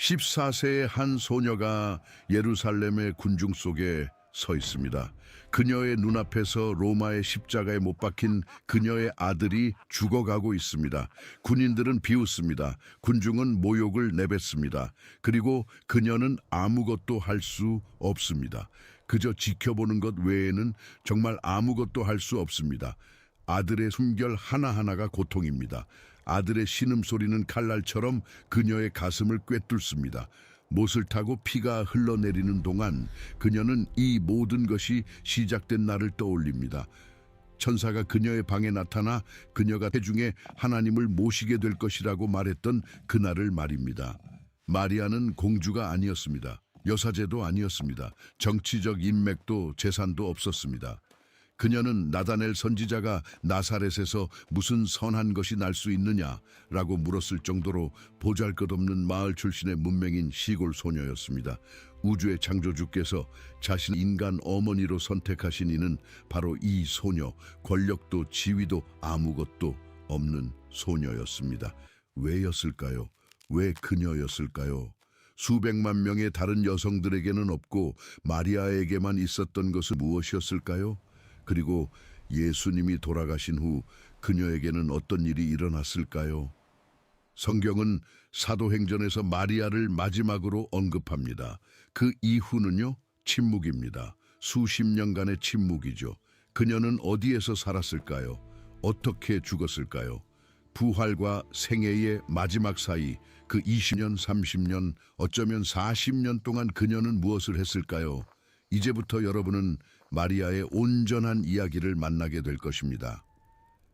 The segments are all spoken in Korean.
14세의 한 소녀가 예루살렘의 군중 속에 서 있습니다. 그녀의 눈앞에서 로마의 십자가에 못 박힌 그녀의 아들이 죽어가고 있습니다. 군인들은 비웃습니다. 군중은 모욕을 내뱉습니다. 그리고 그녀는 아무것도 할 수 없습니다. 그저 지켜보는 것 외에는 정말 아무것도 할 수 없습니다. 아들의 숨결 하나하나가 고통입니다. 아들의 신음소리는 칼날처럼 그녀의 가슴을 꿰뚫습니다. 못을 타고 피가 흘러내리는 동안 그녀는 이 모든 것이 시작된 날을 떠올립니다. 천사가 그녀의 방에 나타나 그녀가 태중에 하나님을 모시게 될 것이라고 말했던 그날을 말입니다. 마리아는 공주가 아니었습니다. 여사제도 아니었습니다. 정치적 인맥도 재산도 없었습니다. 그녀는 나다넬 선지자가 나사렛에서 무슨 선한 것이 날 수 있느냐라고 물었을 정도로 보잘것없는 마을 출신의 문맹인 시골 소녀였습니다. 우주의 창조주께서 자신 인간 어머니로 선택하신 이는 바로 이 소녀, 권력도 지위도 아무것도 없는 소녀였습니다. 왜였을까요? 왜 그녀였을까요? 수백만 명의 다른 여성들에게는 없고 마리아에게만 있었던 것은 무엇이었을까요? 그리고 예수님이 돌아가신 후 그녀에게는 어떤 일이 일어났을까요? 성경은 사도행전에서 마리아를 마지막으로 언급합니다. 그 이후는요, 침묵입니다. 수십 년간의 침묵이죠. 그녀는 어디에서 살았을까요? 어떻게 죽었을까요? 부활과 생애의 마지막 사이, 그 20년, 30년, 어쩌면 40년 동안 그녀는 무엇을 했을까요? 이제부터 여러분은 마리아의 온전한 이야기를 만나게 될 것입니다.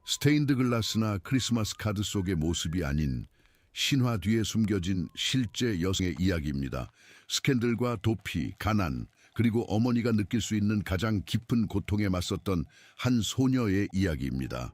스테인드 글라스나 크리스마스 카드 속의 모습이 아닌 신화 뒤에 숨겨진 실제 여성의 이야기입니다. 스캔들과 도피, 가난, 그리고 어머니가 느낄 수 있는 가장 깊은 고통에 맞섰던 한 소녀의 이야기입니다.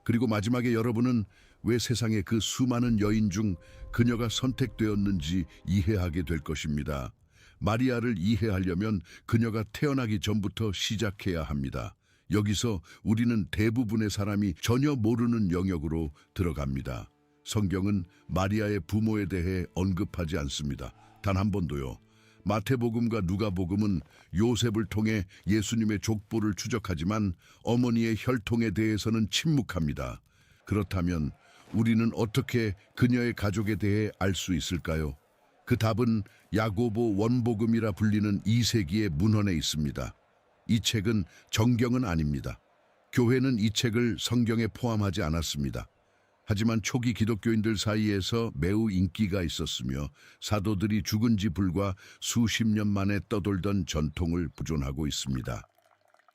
그리고 마지막에 여러분은 왜 세상의 그 수많은 여인 중 그녀가 선택되었는지 이해하게 될 것입니다. 마리아를 이해하려면 그녀가 태어나기 전부터 시작해야 합니다. 여기서 우리는 대부분의 사람이 전혀 모르는 영역으로 들어갑니다. 성경은 마리아의 부모에 대해 언급하지 않습니다. 단 한 번도요. 마태복음과 누가복음은 요셉을 통해 예수님의 족보를 추적하지만 어머니의 혈통에 대해서는 침묵합니다. 그렇다면 우리는 어떻게 그녀의 가족에 대해 알 수 있을까요? 그 답은 야고보 원복음이라 불리는 2세기의 문헌에 있습니다. 이 책은 정경은 아닙니다. 교회는 이 책을 성경에 포함하지 않았습니다. 하지만 초기 기독교인들 사이에서 매우 인기가 있었으며 사도들이 죽은 지 불과 수십 년 만에 떠돌던 전통을 보존하고 있습니다.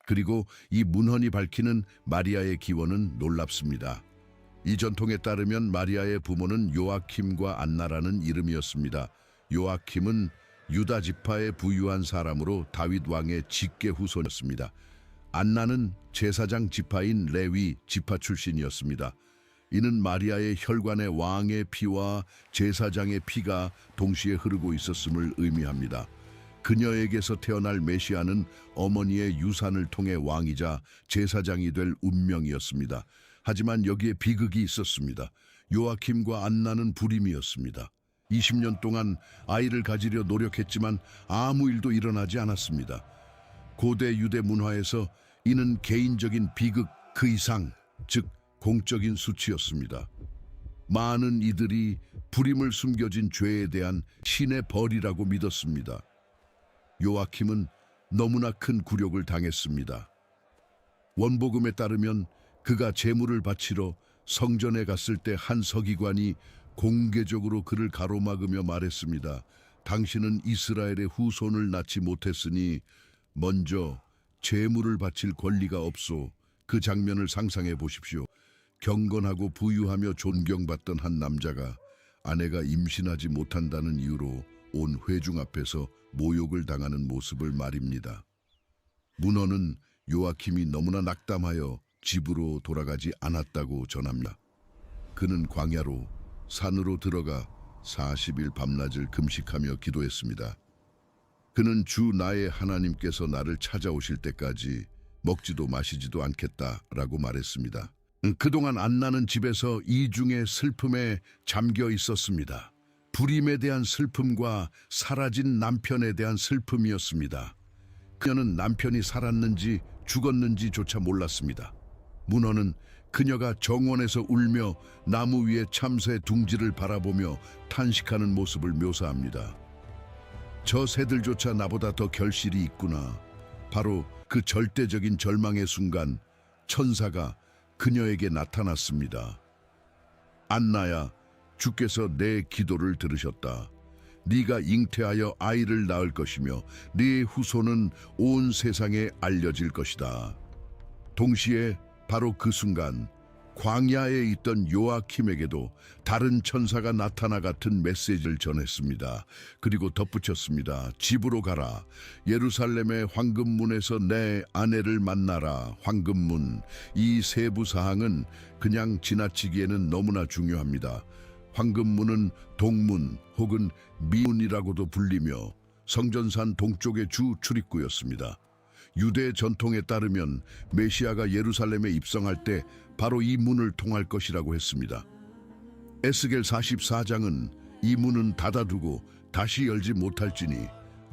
그리고 이 문헌이 밝히는 마리아의 기원은 놀랍습니다. 이 전통에 따르면 마리아의 부모는 요아킴과 안나라는 이름이었습니다. 요아킴은 유다 지파의 부유한 사람으로 다윗 왕의 직계 후손이었습니다. 안나는 제사장 지파인 레위 지파 출신이었습니다. 이는 마리아의 혈관에 왕의 피와 제사장의 피가 동시에 흐르고 있었음을 의미합니다. 그녀에게서 태어날 메시아는 어머니의 유산을 통해 왕이자 제사장이 될 운명이었습니다. 하지만 여기에 비극이 있었습니다. 요아킴과 안나는 불임이었습니다. 20년 동안 아이를 가지려 노력했지만 아무 일도 일어나지 않았습니다. 고대 유대 문화에서 이는 개인적인 비극 그 이상, 즉 공적인 수치였습니다. 많은 이들이 불임을 숨겨진 죄에 대한 신의 벌이라고 믿었습니다. 요아킴은 너무나 큰 굴욕을 당했습니다. 원복음에 따르면 그가 제물을 바치러 성전에 갔을 때 한 서기관이 공개적으로 그를 가로막으며 말했습니다. 당신은 이스라엘의 후손을 낳지 못했으니 먼저 제물을 바칠 권리가 없소. 그 장면을 상상해 보십시오. 경건하고 부유하며 존경받던 한 남자가 아내가 임신하지 못한다는 이유로 온 회중 앞에서 모욕을 당하는 모습을 말입니다. 문헌은 요아킴이 너무나 낙담하여 집으로 돌아가지 않았다고 전합니다. 그는 광야로 산으로 들어가 40일 밤낮을 금식하며 기도했습니다. 그는 주 나의 하나님께서 나를 찾아오실 때까지 먹지도 마시지도 않겠다라고 말했습니다. 그동안 안나는 집에서 이중의 슬픔에 잠겨 있었습니다. 불임에 대한 슬픔과 사라진 남편에 대한 슬픔이었습니다. 그녀는 남편이 살았는지 죽었는지조차 몰랐습니다. 문헌은 그녀가 정원에서 울며 나무 위에 참새 둥지를 바라보며 탄식하는 모습을 묘사합니다. 저 새들조차 나보다 더 결실이 있구나. 바로 그 절대적인 절망의 순간 천사가 그녀에게 나타났습니다. 안나야, 주께서 내 기도를 들으셨다. 네가 잉태하여 아이를 낳을 것이며 네 후손은 온 세상에 알려질 것이다. 동시에 바로 그 순간 광야에 있던 요아킴에게도 다른 천사가 나타나 같은 메시지를 전했습니다. 그리고 덧붙였습니다. 집으로 가라. 예루살렘의 황금문에서 내 아내를 만나라. 황금문. 이 세부 사항은 그냥 지나치기에는 너무나 중요합니다. 황금문은 동문 혹은 미문이라고도 불리며 성전산 동쪽의 주 출입구였습니다. 유대 전통에 따르면 메시아가 예루살렘에 입성할 때 바로 이 문을 통할 것이라고 했습니다. 에스겔 44장은 이 문은 닫아두고 다시 열지 못할지니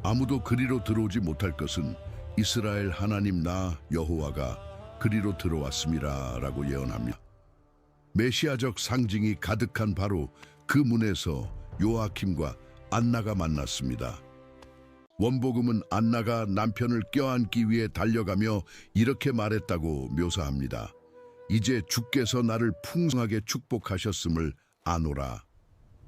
아무도 그리로 들어오지 못할 것은 이스라엘 하나님 나 여호와가 그리로 들어왔음이라 라고 예언합니다. 메시아적 상징이 가득한 바로 그 문에서 요아킴과 안나가 만났습니다. 원복음은 안나가 남편을 껴안기 위해 달려가며 이렇게 말했다고 묘사합니다. 이제 주께서 나를 풍성하게 축복하셨음을 아노라.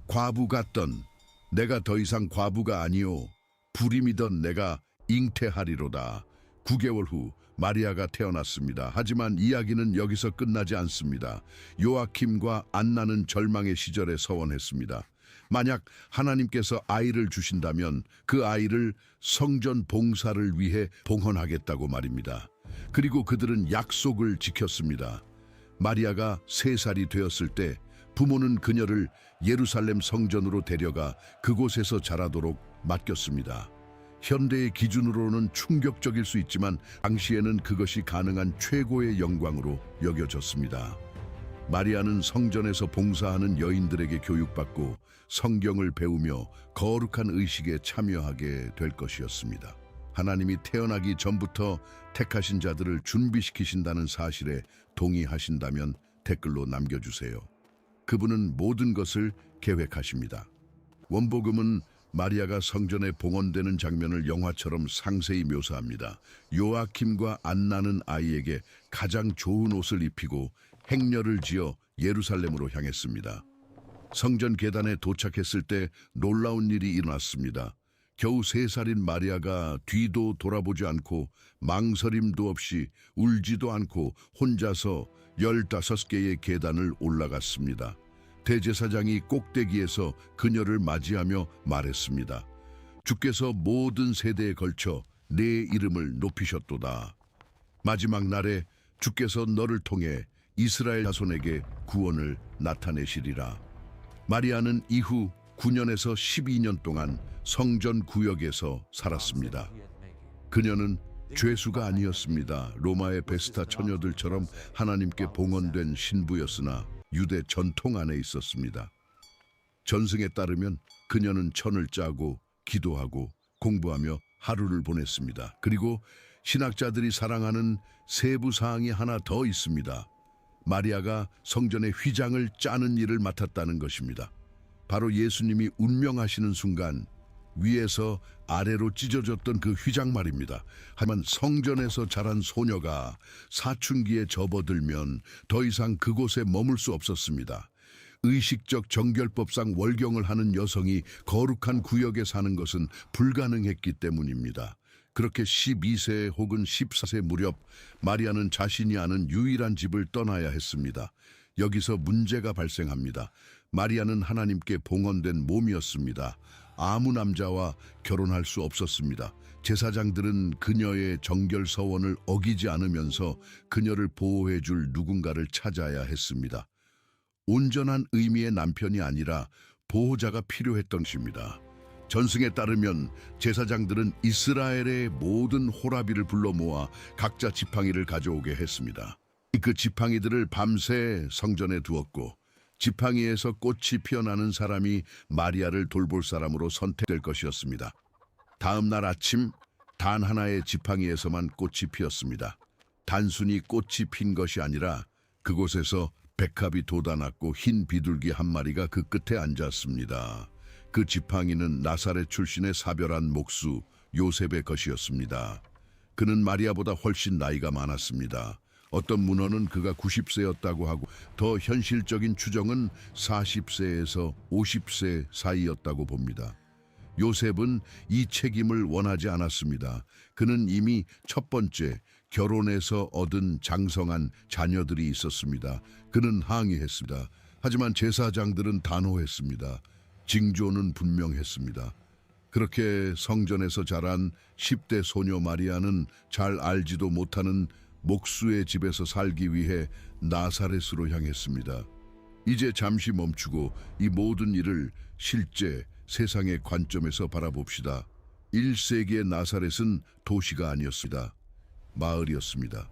과부 같던 내가 더 이상 과부가 아니요 불임이던 내가 잉태하리로다. 9개월 후 마리아가 태어났습니다. 하지만 이야기는 여기서 끝나지 않습니다. 요아킴과 안나는 절망의 시절에 서원했습니다. 만약 하나님께서 아이를 주신다면 그 아이를 성전 봉사를 위해 봉헌하겠다고 말입니다. 그리고 그들은 약속을 지켰습니다. 마리아가 3살이 되었을 때 부모는 그녀를 예루살렘 성전으로 데려가 그곳에서 자라도록 맡겼습니다. 현대의 기준으로는 충격적일 수 있지만 당시에는 그것이 가능한 최고의 영광으로 여겨졌습니다. 마리아는 성전에서 봉사하는 여인들에게 교육받고 성경을 배우며 거룩한 의식에 참여하게 될 것이었습니다. 하나님이 태어나기 전부터 택하신 자들을 준비시키신다는 사실에 동의하신다면 댓글로 남겨주세요. 그분은 모든 것을 계획하십니다. 원복음은 마리아가 성전에 봉헌되는 장면을 영화처럼 상세히 묘사합니다. 요아킴과 안나는 아이에게 가장 좋은 옷을 입히고 행렬을 지어 예루살렘으로 향했습니다. 성전 계단에 도착했을 때 놀라운 일이 일어났습니다. 겨우 3살인 마리아가 뒤도 돌아보지 않고 망설임도 없이 울지도 않고 혼자서 15개의 계단을 올라갔습니다. 대제사장이 꼭대기에서 그녀를 맞이하며 말했습니다. 주께서 모든 세대에 걸쳐 내 이름을 높이셨도다. 마지막 날에 주께서 너를 통해 이스라엘 자손에게 구원을 나타내시리라. 마리아는 이후 9년에서 12년 동안 성전 구역에서 살았습니다. 그녀는 죄수가 아니었습니다. 로마의 베스타 처녀들처럼 하나님께 봉헌된 신부였으나 유대 전통 안에 있었습니다. 전승에 따르면 그녀는 천을 짜고 기도하고 공부하며 하루를 보냈습니다. 그리고 신학자들이 사랑하는 세부 사항이 하나 더 있습니다. 마리아가 성전의 휘장을 짜는 일을 맡았다는 것입니다. 바로 예수님이 운명하시는 순간 위에서 아래로 찢어졌던 그 휘장 말입니다. 하지만 성전에서 자란 소녀가 사춘기에 접어들면 더 이상 그곳에 머물 수 없었습니다. 의식적 정결법상 월경을 하는 여성이 거룩한 구역에 사는 것은 불가능했기 때문입니다. 그렇게 12세 혹은 14세 무렵 마리아는 자신이 아는 유일한 집을 떠나야 했습니다. 여기서 문제가 발생합니다. 마리아는 하나님께 봉헌된 몸이었습니다. 아무 남자와 결혼할 수 없었습니다. 제사장들은 그녀의 정결 서원을 어기지 않으면서 그녀를 보호해 줄 누군가를 찾아야 했습니다. 온전한 의미의 남편이 아니라 보호자가 필요했던 것입니다. 전승에 따르면 제사장들은 이스라엘의 모든 호라비를 불러 모아 각자 지팡이를 가져오게 했습니다. 그 지팡이들을 밤새 성전에 두었고 지팡이에서 꽃이 피어나는 사람이 마리아를 돌볼 사람으로 선택될 것이었습니다. 다음 날 아침 단 하나의 지팡이에서만 꽃이 피었습니다. 단순히 꽃이 핀 것이 아니라 그곳에서 백합이 돋아났고 흰 비둘기 한 마리가 그 끝에 앉았습니다. 그 지팡이는 나사렛 출신의 사별한 목수 요셉의 것이었습니다. 그는 마리아보다 훨씬 나이가 많았습니다. 어떤 문헌은 그가 90세였다고 하고 더 현실적인 추정은 40세에서 50세 사이였다고 봅니다. 요셉은 이 책임을 원하지 않았습니다. 그는 이미 첫 번째 결혼해서 얻은 장성한 자녀들이 있었습니다. 그는 항의했습니다. 하지만 제사장들은 단호했습니다. 징조는 분명했습니다. 그렇게 성전에서 자란 10대 소녀 마리아는 잘 알지도 못하는 목수의 집에서 살기 위해 나사렛으로 향했습니다. 이제 잠시 멈추고 이 모든 일을 실제 세상의 관점에서 바라봅시다. 1세기의 나사렛은 도시가 아니었습니다. 마을이었습니다.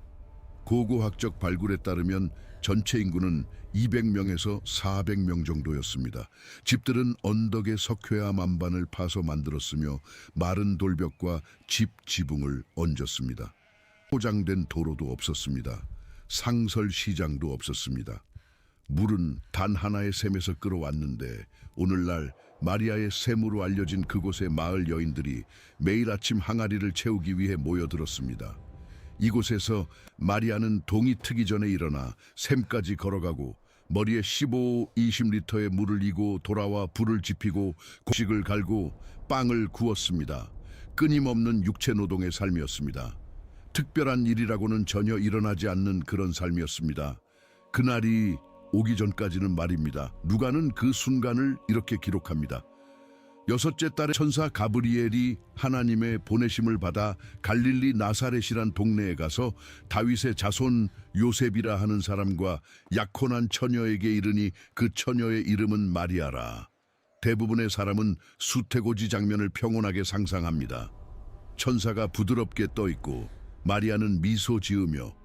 고고학적 발굴에 따르면 전체 인구는 200명에서 400명 정도였습니다. 집들은 언덕의 석회와 만반을 파서 만들었으며 마른 돌벽과 집 지붕을 얹었습니다. 포장된 도로도 없었습니다. 상설 시장도 없었습니다. 물은 단 하나의 샘에서 끌어왔는데 오늘날 마리아의 샘으로 알려진 그곳의 마을 여인들이 매일 아침 항아리를 채우기 위해 모여들었습니다. 이곳에서 마리아는 동이 트기 전에 일어나 샘까지 걸어가고 머리에 15, 20리터의 물을 이고 돌아와 불을 지피고 곡식을 갈고 빵을 구웠습니다. 끊임없는 육체 노동의 삶이었습니다. 특별한 일이라고는 전혀 일어나지 않는 그런 삶이었습니다. 그날이 오기 전까지는 말입니다. 누가는 그 순간을 이렇게 기록합니다. 6째 달에 천사 가브리엘이 하나님의 보내심을 받아 갈릴리 나사렛이란 동네에 가서 다윗의 자손 요셉이라 하는 사람과 약혼한 처녀에게 이르니 그 처녀의 이름은 마리아라. 대부분의 사람은 수태고지 장면을 평온하게 상상합니다. 천사가 부드럽게 떠 있고 마리아는 미소 지으며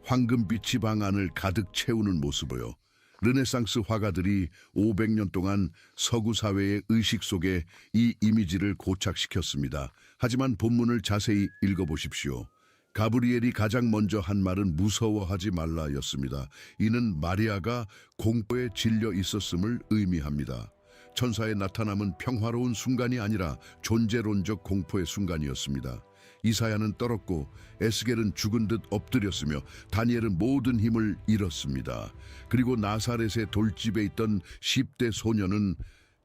황금빛이 방 안을 가득 채우는 모습이요. 르네상스 화가들이 500년 동안 서구 사회의 의식 속에 이 이미지를 고착시켰습니다. 하지만 본문을 자세히 읽어보십시오. 가브리엘이 가장 먼저 한 말은 무서워하지 말라였습니다. 이는 마리아가 공포에 질려 있었음을 의미합니다. 천사의 나타남은 평화로운 순간이 아니라 존재론적 공포의 순간이었습니다. 이사야는 떨었고 에스겔은 죽은 듯 엎드렸으며 다니엘은 모든 힘을 잃었습니다. 그리고 나사렛의 돌집에 있던 10대 소녀는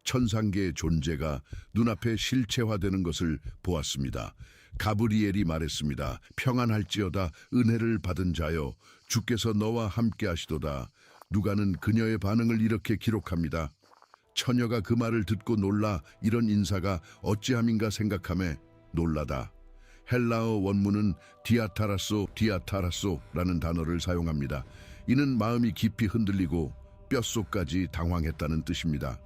천상계의 존재가 눈앞에 실체화되는 것을 보았습니다. 가브리엘이 말했습니다. 평안할지어다 은혜를 받은 자여 주께서 너와 함께 하시도다. 누가는 그녀의 반응을 이렇게 기록합니다. 처녀가 그 말을 듣고 놀라 이런 인사가 어찌함인가 생각하며 놀라다. 헬라어 원문은 디아타라소라는 단어를 사용합니다. 이는 마음이 깊이 흔들리고 뼛속까지 당황했다는 뜻입니다.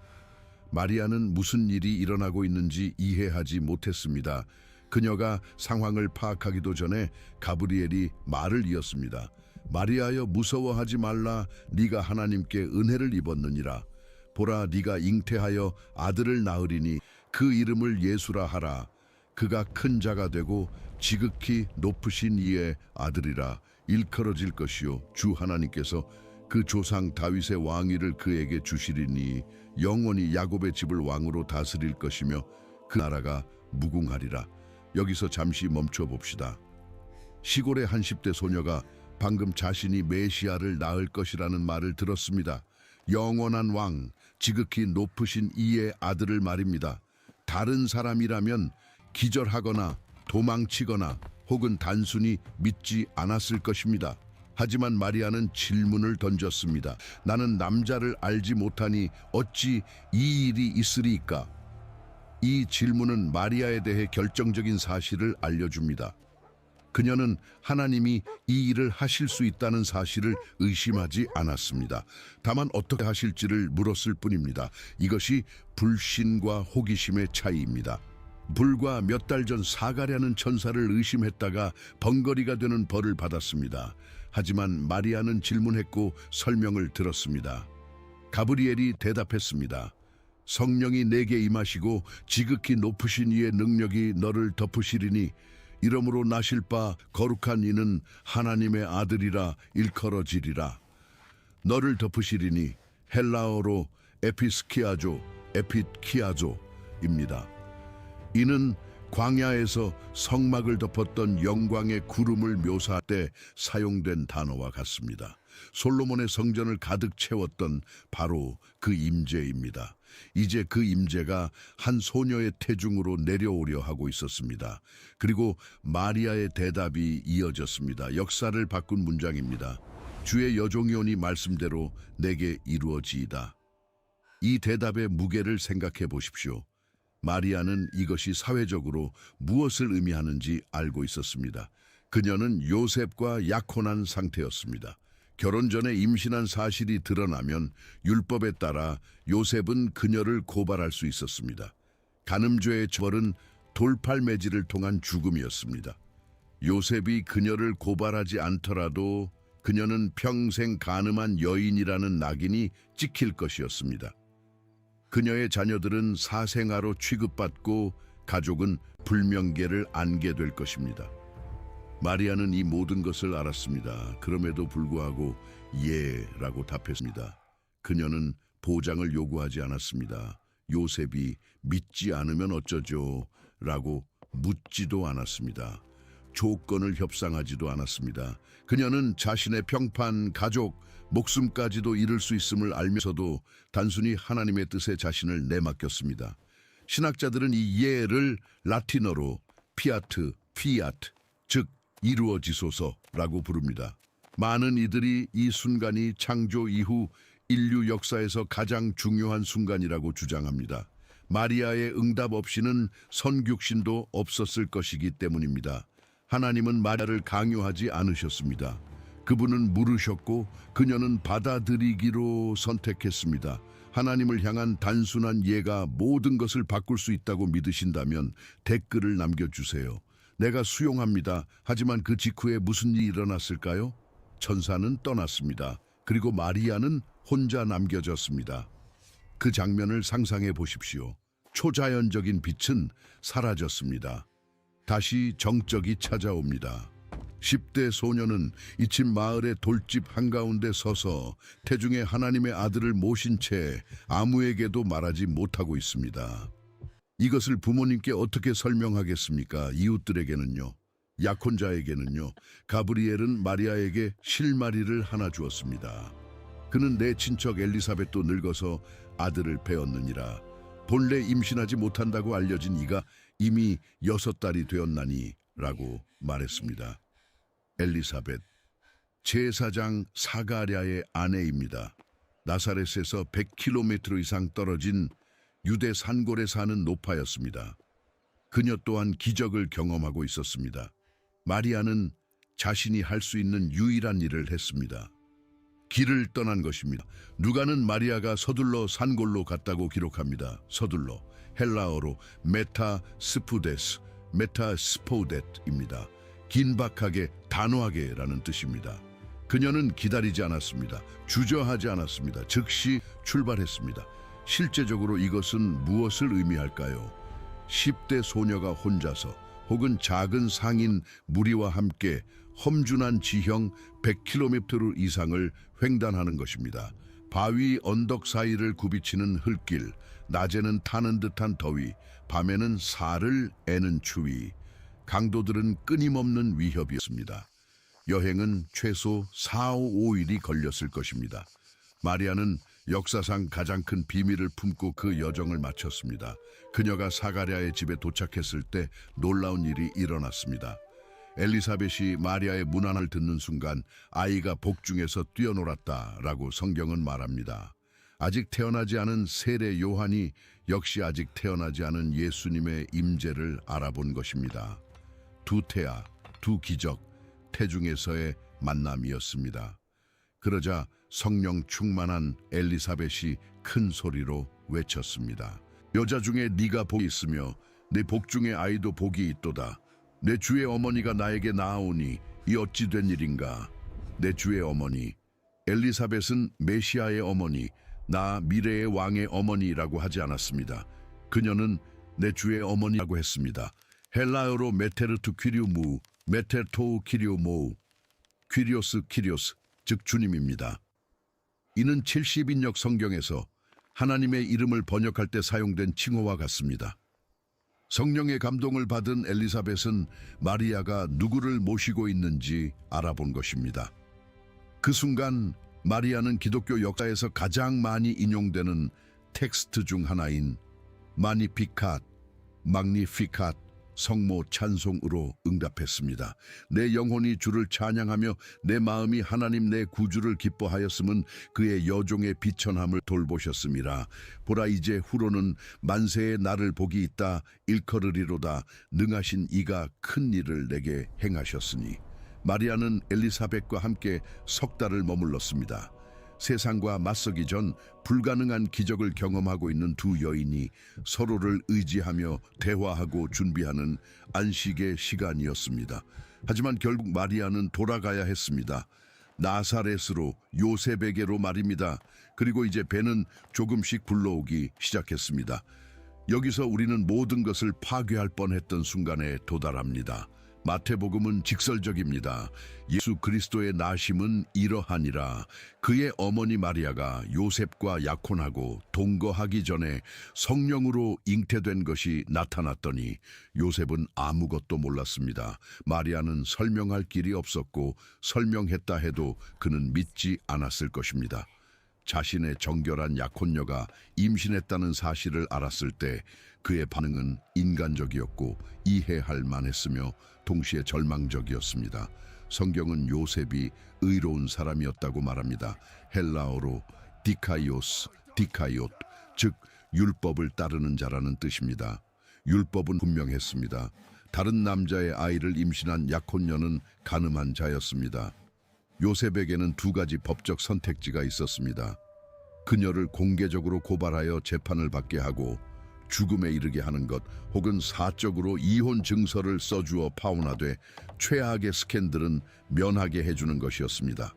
마리아는 무슨 일이 일어나고 있는지 이해하지 못했습니다. 그녀가 상황을 파악하기도 전에 가브리엘이 말을 이었습니다. 마리아여 무서워하지 말라. 네가 하나님께 은혜를 입었느니라. 보라 네가 잉태하여 아들을 낳으리니 그 이름을 예수라 하라. 그가 큰 자가 되고 지극히 높으신 이의 아들이라. 일컬어질 것이요 주 하나님께서 그 조상 다윗의 왕위를 그에게 주시리니 영원히 야곱의 집을 왕으로 다스릴 것이며 그 나라가 무궁하리라. 여기서 잠시 멈춰 봅시다. 시골의 한 10대 소녀가 방금 자신이 메시아를 낳을 것이라는 말을 들었습니다. 영원한 왕, 지극히 높으신 이의 아들을 말입니다. 다른 사람이라면 기절하거나 도망치거나 혹은 단순히 믿지 않았을 것입니다. 하지만 마리아는 질문을 던졌습니다. 나는 남자를 알지 못하니 어찌 이 일이 있으리이까? 이 질문은 마리아에 대해 결정적인 사실을 알려줍니다. 그녀는 하나님이 이 일을 하실 수 있다는 사실을 의심하지 않았습니다. 다만 어떻게 하실지를 물었을 뿐입니다. 이것이 불신과 호기심의 차이입니다. 불과 몇 달 전 사가랴는 천사를 의심했다가 번거리가 되는 벌을 받았습니다. 하지만 마리아는 질문했고 설명을 들었습니다. 가브리엘이 대답했습니다. 성령이 내게 임하시고 지극히 높으신 이의 능력이 너를 덮으시리니 이러므로 나실 바 거룩한 이는 하나님의 아들이라 일컬어지리라. 너를 덮으시리니 헬라어로 에피스키아조입니다. 이는 광야에서 성막을 덮었던 영광의 구름을 묘사할 때 사용된 단어와 같습니다. 솔로몬의 성전을 가득 채웠던 바로 그 임재입니다. 이제 그 임재가 한 소녀의 태중으로 내려오려 하고 있었습니다. 그리고 마리아의 대답이 이어졌습니다. 역사를 바꾼 문장입니다. 주의 여종이 오니 말씀대로 내게 이루어지이다. 이 대답의 무게를 생각해 보십시오. 마리아는 이것이 사회적으로 무엇을 의미하는지 알고 있었습니다. 그녀는 요셉과 약혼한 상태였습니다. 결혼 전에 임신한 사실이 드러나면 율법에 따라 요셉은 그녀를 고발할 수 있었습니다. 간음죄의 처벌은 돌팔매질을 통한 죽음이었습니다. 요셉이 그녀를 고발하지 않더라도 그녀는 평생 간음한 여인이라는 낙인이 찍힐 것이었습니다. 그녀의 자녀들은 사생아로 취급받고 가족은 불명예를 안게 될 것입니다. 마리아는 이 모든 것을 알았습니다. 그럼에도 불구하고 예라고 답했습니다. 그녀는 보장을 요구하지 않았습니다. 요셉이 믿지 않으면 어쩌죠? 라고 묻지도 않았습니다. 조건을 협상하지도 않았습니다. 그녀는 자신의 평판, 가족, 목숨까지도 잃을 수 있음을 알면서도 단순히 하나님의 뜻에 자신을 내맡겼습니다. 신학자들은 이 예를 라틴어로 피아트, 즉 이루어지소서라고 부릅니다. 많은 이들이 이 순간이 창조 이후 인류 역사에서 가장 중요한 순간이라고 주장합니다. 마리아의 응답 없이는 선육신도 없었을 것이기 때문입니다. 하나님은 마리아를 강요하지 않으셨습니다. 그분은 물으셨고 그녀는 받아들이기로 선택했습니다. 하나님을 향한 단순한 예가 모든 것을 바꿀 수 있다고 믿으신다면 댓글을 남겨주세요. 내가 수용합니다. 하지만 그 직후에 무슨 일이 일어났을까요? 천사는 떠났습니다. 그리고 마리아는 혼자 남겨졌습니다. 그 장면을 상상해 보십시오. 초자연적인 빛은 사라졌습니다. 다시 정적이 찾아옵니다. 10대 소녀는 이친 마을의 돌집 한가운데 서서 태중에 하나님의 아들을 모신 채 아무에게도 말하지 못하고 있습니다. 이것을 부모님께 어떻게 설명하겠습니까? 이웃들에게는요. 약혼자에게는요. 가브리엘은 마리아에게 실마리를 하나 주었습니다. 그는 내 친척 엘리사벳도 늙어서 아들을 배었느니라. 본래 임신하지 못한다고 알려진 이가 이미 6달이 되었나니 라고 말했습니다. 엘리사벳, 제사장 사가랴의 아내입니다. 나사렛에서 100km 이상 떨어진 유대 산골에 사는 노파였습니다. 그녀 또한 기적을 경험하고 있었습니다. 마리아는 자신이 할 수 있는 유일한 일을 했습니다. 길을 떠난 것입니다. 누가는 마리아가 서둘러 산골로 갔다고 기록합니다. 서둘러, 헬라어로 메타스포데트입니다. 긴박하게, 단호하게라는 뜻입니다. 그녀는 기다리지 않았습니다. 주저하지 않았습니다. 즉시 출발했습니다. 실제적으로 이것은 무엇을 의미할까요? 10대 소녀가 혼자서 혹은 작은 상인 무리와 함께 험준한 지형 100km 이상을 횡단하는 것입니다. 바위 언덕 사이를 굽이치는 흙길, 낮에는 타는 듯한 더위, 밤에는 살을 애는 추위, 강도들은 끊임없는 위협이었습니다. 여행은 최소 4-5일이 걸렸을 것입니다. 마리아는 역사상 가장 큰 비밀을 품고 그 여정을 마쳤습니다. 그녀가 사가랴의 집에 도착했을 때 놀라운 일이 일어났습니다. 엘리사벳이 마리아의 문안을 듣는 순간 아이가 복중에서 뛰어놀았다라고 성경은 말합니다. 아직 태어나지 않은 세례 요한이 역시 아직 태어나지 않은 예수님의 임재를 알아본 것입니다. 두 태아, 두 기적, 태중에서의 만남이었습니다. 그러자 성령 충만한 엘리사벳이 큰 소리로 외쳤습니다. 여자 중에 네가 복이 있으며 내 복중의 아이도 복이 있도다. 내 주의 어머니가 나에게 나아오니 이 어찌 된 일인가. 내 주의 어머니 엘리사벳은 메시아의 어머니 나 미래의 왕의 어머니라고 하지 않았습니다. 그녀는 내 주의 어머니라고 했습니다. 헬라어로 메테르투 퀴리오무, 메테토우 퀴리오모우, 퀴리오스 키리오스, 즉 주님입니다. 이는 70인역 성경에서 하나님의 이름을 번역할 때 사용된 칭호와 같습니다. 성령의 감동을 받은 엘리사벳은 마리아가 누구를 모시고 있는지 알아본 것입니다. 그 순간 마리아는 기독교 역사에서 가장 많이 인용되는 텍스트 중 하나인 마니피캇, magnificat 성모 찬송으로 응답했습니다. 내 영혼이 주를 찬양하며 내 마음이 하나님 내 구주를 기뻐하였음은 그의 여종의 비천함을 돌보셨음이라. 보라 이제 후로는 만세의 나를 복이 있다 일컬으리로다. 능하신 이가 큰 일을 내게 행하셨으니. 마리아는 엘리사벳과 함께 석 달을 머물렀습니다. 세상과 맞서기 전 불가능한 기적을 경험하고 있는 두 여인이 서로를 의지하며 대화하고 준비하는 안식의 시간이었습니다. 하지만 결국 마리아는 돌아가야 했습니다. 나사렛으로, 요셉에게로 말입니다. 그리고 이제 배는 조금씩 불러오기 시작했습니다. 여기서 우리는 모든 것을 파괴할 뻔했던 순간에 도달합니다. 마태복음은 직설적입니다. 예수 그리스도의 나심은 이러하니라. 그의 어머니 마리아가 요셉과 약혼하고 동거하기 전에 성령으로 잉태된 것이 나타났더니 요셉은 아무것도 몰랐습니다. 마리아는 설명할 길이 없었고 설명했다 해도 그는 믿지 않았을 것입니다. 자신의 정결한 약혼녀가 임신했다는 사실을 알았을 때 그의 반응은 인간적이었고 이해할 만했으며 동시에 절망적이었습니다. 성경은 요셉이 의로운 사람이었다고 말합니다. 헬라어로 디카이오스, 디카이옷, 즉 율법을 따르는 자라는 뜻입니다. 율법은 분명했습니다. 다른 남자의 아이를 임신한 약혼녀는 간음한 자였습니다. 요셉에게는 두 가지 법적 선택지가 있었습니다. 그녀를 공개적으로 고발하여 재판을 받게 하고 죽음에 이르게 하는 것, 혹은 사적으로 이혼 증서를 써주어 파혼하되 최악의 스캔들은 면하게 해주는 것이었습니다.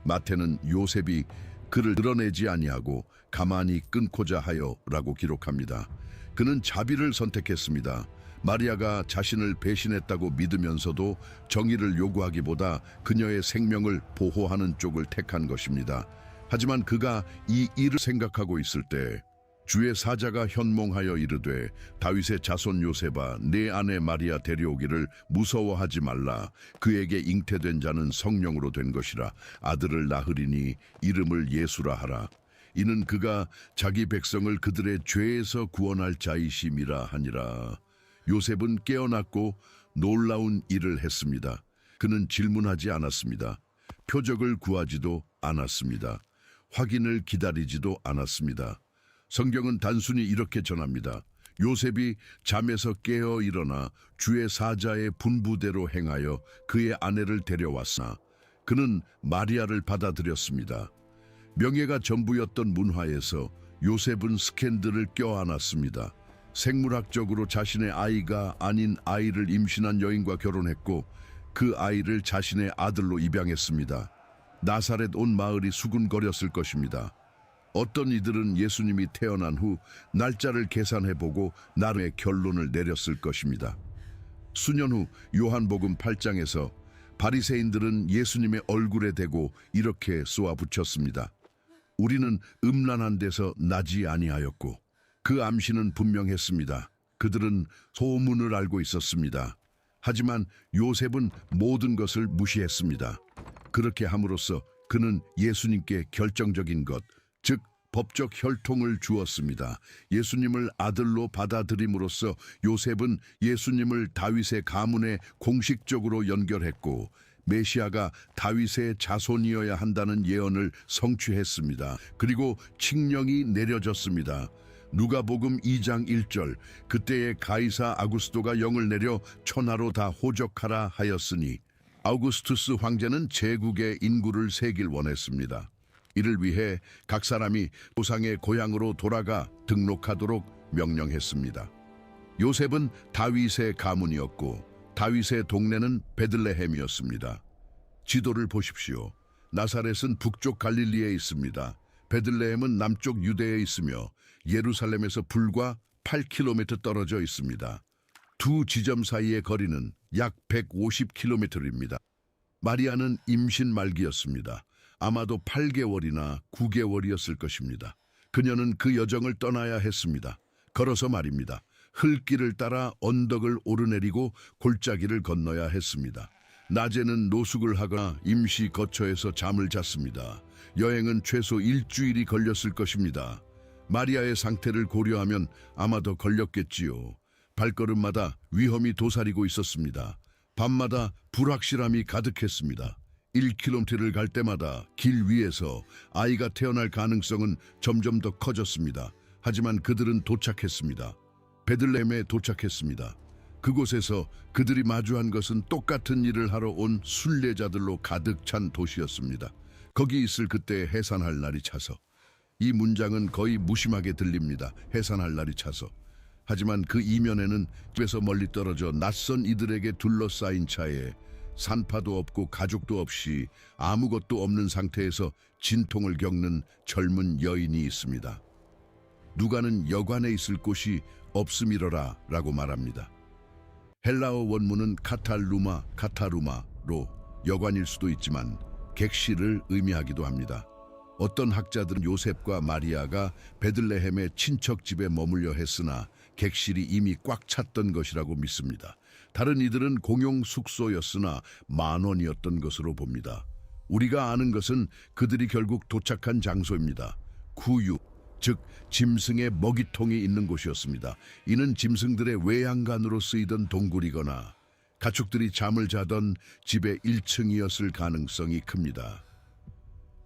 마태는 요셉이 그를 드러내지 아니하고 가만히 끊고자 하여라고 기록합니다. 그는 자비를 선택했습니다. 마리아가 자신을 배신했다고 믿으면서도 정의를 요구하기보다 그녀의 생명을 보호하는 쪽을 택한 것입니다. 하지만 그가 이 일을 생각하고 있을 때 주의 사자가 현몽하여 이르되 다윗의 자손 요셉아 내 아내 마리아 데려오기를 무서워하지 말라. 그에게 잉태된 자는 성령으로 된 것이라. 아들을 낳으리니 이름을 예수라 하라. 이는 그가 자기 백성을 그들의 죄에서 구원할 자이심이라 하니라. 요셉은 깨어났고 놀라운 일을 했습니다. 그는 질문하지 않았습니다. 표적을 구하지도 않았습니다. 확인을 기다리지도 않았습니다. 성경은 단순히 이렇게 전합니다. 요셉이 잠에서 깨어 일어나 주의 사자의 분부대로 행하여 그의 아내를 데려왔으나 그는 마리아를 받아들였습니다. 명예가 전부였던 문화에서 요셉은 스캔들을 껴안았습니다. 생물학적으로 자신의 아이가 아닌 아이를 임신한 여인과 결혼했고 그 아이를 자신의 아들로 입양했습니다. 나사렛 온 마을이 수군거렸을 것입니다. 어떤 이들은 예수님이 태어난 후 날짜를 계산해보고 나름의 결론을 내렸을 것입니다. 수년 후 요한복음 8장에서 바리새인들은 예수님의 얼굴에 대고 이렇게 쏘아붙였습니다. 우리는 음란한 데서 나지 아니하였고 그 암시는 분명했습니다. 그들은 소문을 알고 있었습니다. 하지만 요셉은 모든 것을 무시했습니다. 그렇게 함으로써 그는 예수님께 결정적인 것, 즉 법적 혈통을 주었습니다. 예수님을 아들로 받아들임으로써 요셉은 예수님을 다윗의 가문에 공식적으로 연결했고 메시아가 다윗의 자손이어야 한다는 예언을 성취했습니다. 그리고 칙령이 내려졌습니다. 누가복음 2장 1절 그때에 가이사 아구스도가 영을 내려 천하로 다 호적하라 하였으니 아우구스투스 황제는 제국의 인구를 세길 원했습니다. 이를 위해 각 사람이 조상의 고향으로 돌아가 등록하도록 명령했습니다. 요셉은 다윗의 가문이었고 다윗의 동네는 베들레헴이었습니다. 지도를 보십시오. 나사렛은 북쪽 갈릴리에 있습니다. 베들레헴은 남쪽 유대에 있으며 예루살렘에서 불과 8km 떨어져 있습니다. 두 지점 사이의 거리는 약 150km입니다. 마리아는 임신 말기였습니다. 아마도 8개월이나 9개월이었을 것입니다. 그녀는 그 여정을 떠나야 했습니다. 걸어서 말입니다. 흙길을 따라 언덕을 오르내리고 골짜기를 건너야 했습니다. 낮에는 노숙을 하거나 임시 거처에서 잠을 잤습니다. 여행은 최소 일주일이 걸렸을 것입니다. 마리아의 상태를 고려하면 아마도 걸렸겠지요. 발걸음마다 위험이 도사리고 있었습니다. 밤마다 불확실함이 가득했습니다. 1km를 갈 때마다 길 위에서 아이가 태어날 가능성은 점점 더 커졌습니다. 하지만 그들은 도착했습니다. 베들레헴에 도착했습니다. 그곳에서 그들이 마주한 것은 똑같은 일을 하러 온 순례자들로 가득 찬 도시였습니다. 거기 있을 그때 해산할 날이 차서. 이 문장은 거의 무심하게 들립니다. 해산할 날이 차서. 하지만 그 이면에는 집에서 멀리 떨어져 낯선 이들에게 둘러싸인 차에 산파도 없고 가족도 없이 아무것도 없는 상태에서 진통을 겪는 젊은 여인이 있습니다. 누가는 여관에 있을 곳이 없음이러라 라고 말합니다. 헬라어 원문은 카타루마로 여관일 수도 있지만 객실을 의미하기도 합니다. 어떤 학자들은 요셉과 마리아가 베들레헴의 친척 집에 머물려 했으나 객실이 이미 꽉 찼던 것이라고 믿습니다. 다른 이들은 공용 숙소였으나 만원이었던 것으로 봅니다. 우리가 아는 것은 그들이 결국 도착한 장소입니다. 구유, 즉 짐승의 먹이통이 있는 곳이었습니다. 이는 짐승들의 외양간으로 쓰이던 동굴이거나 가축들이 잠을 자던 집의 1층이었을 가능성이 큽니다.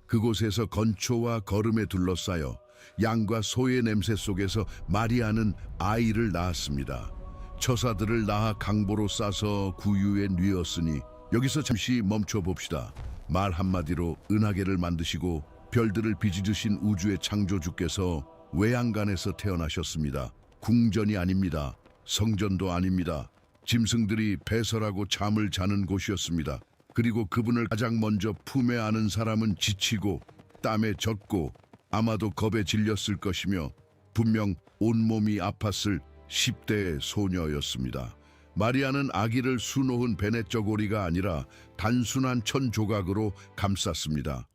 그곳에서 건초와 거름에 둘러싸여 양과 소의 냄새 속에서 마리아는 아이를 낳았습니다. 처사들을 낳아 강보로 싸서 구유에 뉘었으니 여기서 잠시 멈춰 봅시다. 말 한마디로 은하계를 만드시고 별들을 빚으신 우주의 창조주께서 외양간에서 태어나셨습니다. 궁전이 아닙니다. 성전도 아닙니다. 짐승들이 배설하고 잠을 자는 곳이었습니다. 그리고 그분을 가장 먼저 품에 안은 사람은 지치고 땀에 젖고 아마도 겁에 질렸을 것이며 분명 온몸이 아팠을 10대의 소녀였습니다. 마리아는 아기를 수놓은 베네쩌고리가 아니라 단순한 천 조각으로 감쌌습니다.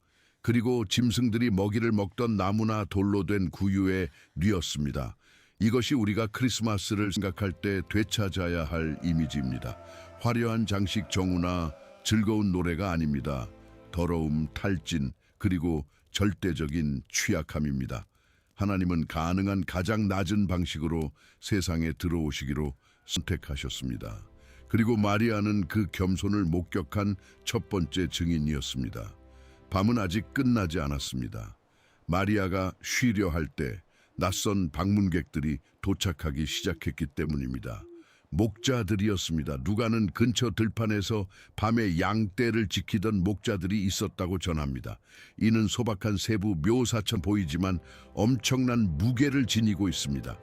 그리고 짐승들이 먹이를 먹던 나무나 돌로 된 구유에 뉘었습니다. 이것이 우리가 크리스마스를 생각할 때 되찾아야 할 이미지입니다. 화려한 장식 정우나 즐거운 노래가 아닙니다. 더러움, 탈진, 그리고 절대적인 취약함입니다. 하나님은 가능한 가장 낮은 방식으로 세상에 들어오시기로 선택하셨습니다. 그리고 마리아는 그 겸손을 목격한 첫 번째 증인이었습니다. 밤은 아직 끝나지 않았습니다. 마리아가 쉬려 할 때 낯선 방문객들이 도착하기 시작했기 때문입니다. 목자들이었습니다. 누가는 근처 들판에서 밤에 양떼를 지키던 목자들이 있었다고 전합니다. 이는 소박한 세부 묘사처럼 보이지만 엄청난 무게를 지니고 있습니다.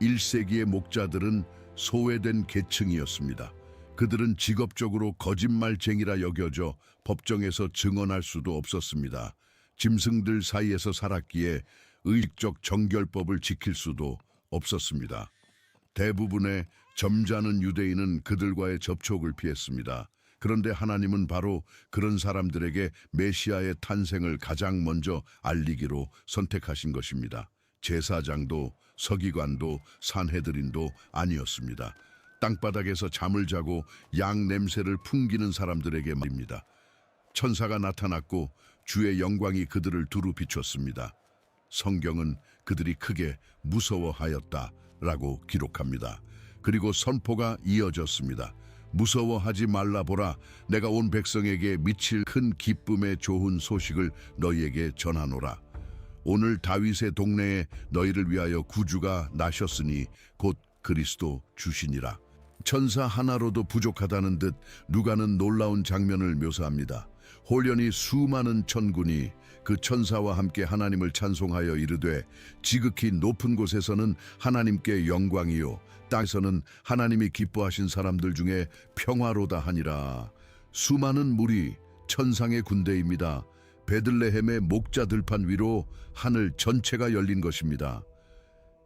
1세기의 목자들은 소외된 계층이었습니다. 그들은 직업적으로 거짓말쟁이라 여겨져 법정에서 증언할 수도 없었습니다. 짐승들 사이에서 살았기에 의식적 정결법을 지킬 수도 없었습니다. 대부분의 점잖은 유대인은 그들과의 접촉을 피했습니다. 그런데 하나님은 바로 그런 사람들에게 메시아의 탄생을 가장 먼저 알리기로 선택하신 것입니다. 제사장도 서기관도 산헤드린도 아니었습니다. 땅바닥에서 잠을 자고 양 냄새를 풍기는 사람들에게 말입니다. 천사가 나타났고 주의 영광이 그들을 두루 비췄습니다. 성경은 그들이 크게 무서워하였다라고 기록합니다. 그리고 선포가 이어졌습니다. 무서워하지 말라 보라, 내가 온 백성에게 미칠 큰 기쁨의 좋은 소식을 너희에게 전하노라. 오늘 다윗의 동네에 너희를 위하여 구주가 나셨으니 곧 그리스도 주시니라. 천사 하나로도 부족하다는 듯 누가는 놀라운 장면을 묘사합니다. 홀연히 수많은 천군이 그 천사와 함께 하나님을 찬송하여 이르되 지극히 높은 곳에서는 하나님께 영광이요 땅에서는 하나님이 기뻐하신 사람들 중에 평화로다 하니라. 수많은 무리 천상의 군대입니다. 베들레헴의 목자 들판 위로 하늘 전체가 열린 것입니다.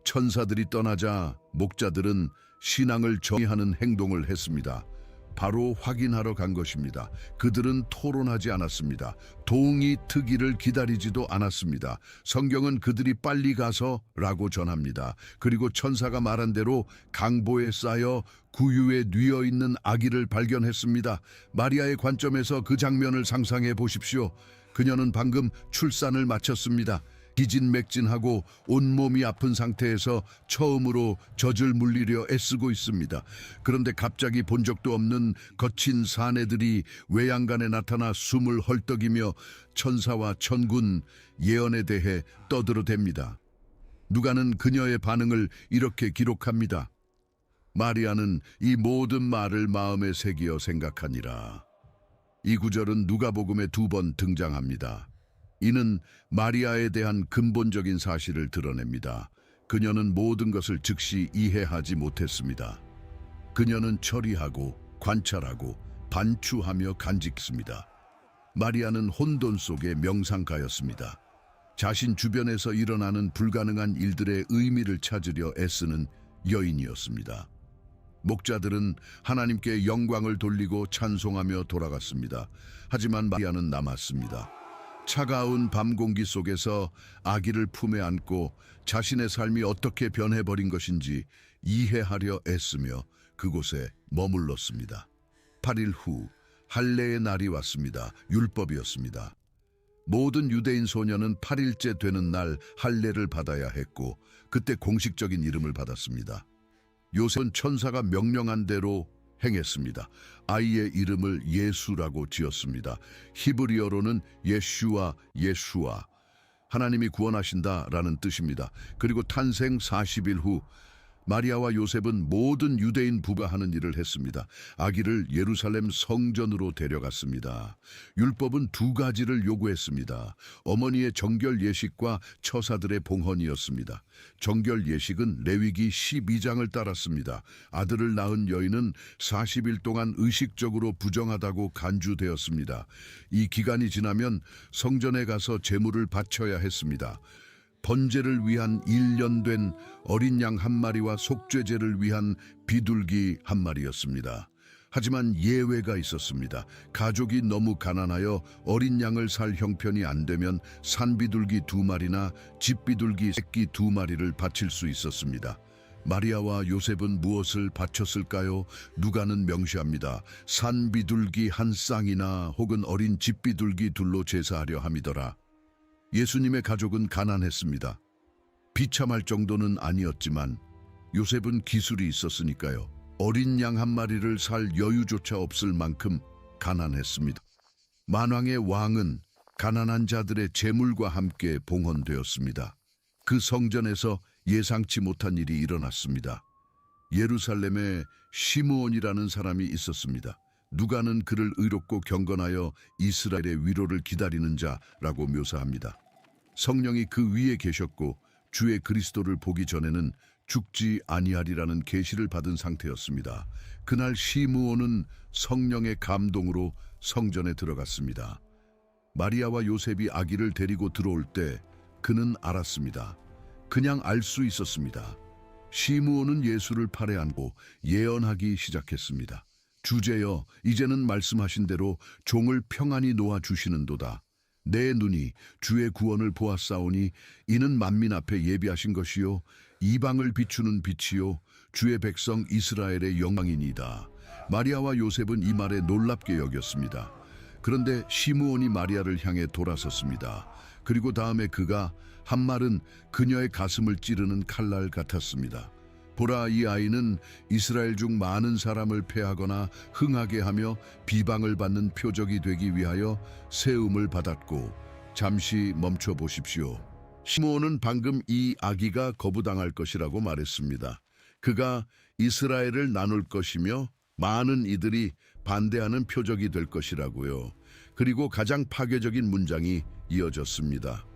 천사들이 떠나자 목자들은 신앙을 정의하는 행동을 했습니다. 바로 확인하러 간 것입니다. 그들은 토론하지 않았습니다. 동의 트기를 기다리지도 않았습니다. 성경은 그들이 빨리 가서 라고 전합니다. 그리고 천사가 말한 대로 강보에 쌓여 구유에 뉘어 있는 아기를 발견했습니다. 마리아의 관점에서 그 장면을 상상해 보십시오. 그녀는 방금 출산을 마쳤습니다. 기진맥진하고 온몸이 아픈 상태에서 처음으로 젖을 물리려 애쓰고 있습니다. 그런데 갑자기 본 적도 없는 거친 사내들이 외양간에 나타나 숨을 헐떡이며 천사와 천군 예언에 대해 떠들어댑니다. 누가는 그녀의 반응을 이렇게 기록합니다. 마리아는 이 모든 말을 마음에 새기어 생각하니라. 이 구절은 누가복음에 2번 등장합니다. 이는 마리아에 대한 근본적인 사실을 드러냅니다. 그녀는 모든 것을 즉시 이해하지 못했습니다. 그녀는 처리하고 관찰하고 반추하며 간직습니다. 마리아는 혼돈 속의 명상가였습니다. 자신 주변에서 일어나는 불가능한 일들의 의미를 찾으려 애쓰는 여인이었습니다. 목자들은 하나님께 영광을 돌리고 찬송하며 돌아갔습니다. 하지만 마리아는 남았습니다. 차가운 밤 공기 속에서 아기를 품에 안고 자신의 삶이 어떻게 변해버린 것인지 이해하려 애쓰며 그곳에 머물렀습니다. 8일 후 할례의 날이 왔습니다. 율법이었습니다. 모든 유대인 소녀는 8일째 되는 날 할례를 받아야 했고 그때 공식적인 이름을 받았습니다. 요셉은 천사가 명령한 대로 행했습니다. 아이의 이름을 예수라고 지었습니다. 히브리어로는 예슈아, 하나님이 구원하신다라는 뜻입니다. 그리고 탄생 40일 후 마리아와 요셉은 모든 유대인 부가 하는 일을 했습니다. 아기를 예루살렘 성전으로 데려갔습니다. 율법은 2가지를 요구했습니다. 어머니의 정결 예식과 처사들의 봉헌이었습니다. 정결 예식은 레위기 12장을 따랐습니다. 아들을 낳은 여인은 40일 동안 의식적으로 부정하다고 간주되었습니다. 이 기간이 지나면 성전에 가서 제물을 바쳐야 했습니다. 번제를 위한 1년 된 어린 양 1마리와 속죄제를 위한 비둘기 1마리였습니다. 하지만 예외가 있었습니다. 가족이 너무 가난하여 어린 양을 살 형편이 안 되면 산비둘기 2마리나 집비둘기 새끼 2마리를 바칠 수 있었습니다. 마리아와 요셉은 무엇을 바쳤을까요? 누가는 명시합니다. 산비둘기 1쌍이나 혹은 어린 집비둘기 2로 제사하려 함이더라. 예수님의 가족은 가난했습니다. 비참할 정도는 아니었지만 요셉은 기술이 있었으니까요. 어린 양 1마리를 살 여유조차 없을 만큼 가난했습니다. 만왕의 왕은 가난한 자들의 재물과 함께 봉헌되었습니다. 그 성전에서 예상치 못한 일이 일어났습니다. 예루살렘에 시므온이라는 사람이 있었습니다. 누가는 그를 의롭고 경건하여 이스라엘의 위로를 기다리는 자라고 묘사합니다. 성령이 그 위에 계셨고 주의 그리스도를 보기 전에는 죽지 아니하리라는 계시를 받은 상태였습니다. 그날 시므온은 성령의 감동으로 성전에 들어갔습니다. 마리아와 요셉이 아기를 데리고 들어올 때 그는 알았습니다. 그냥 알 수 있었습니다. 시므온은 예수를 팔에 안고 예언하기 시작했습니다. 주제여, 이제는 말씀하신 대로 종을 평안히 놓아주시는도다. 내 눈이 주의 구원을 보았사오니 이는 만민 앞에 예비하신 것이요 이방을 비추는 빛이요 주의 백성 이스라엘의 영광이니이다. 마리아와 요셉은 이 말에 놀랍게 여겼습니다. 그런데 시므온이 마리아를 향해 돌아섰습니다. 그리고 다음에 그가 한 말은 그녀의 가슴을 찌르는 칼날 같았습니다. 보라, 이 아이는 이스라엘 중 많은 사람을 패하거나 흥하게 하며 비방을 받는 표적이 되기 위하여 세움을 받았고. 잠시 멈춰 보십시오. 시므온은 방금 이 아기가 거부당할 것이라고 말했습니다. 그가 이스라엘을 나눌 것이며 많은 이들이 반대하는 표적이 될 것이라고요. 그리고 가장 파괴적인 문장이 이어졌습니다.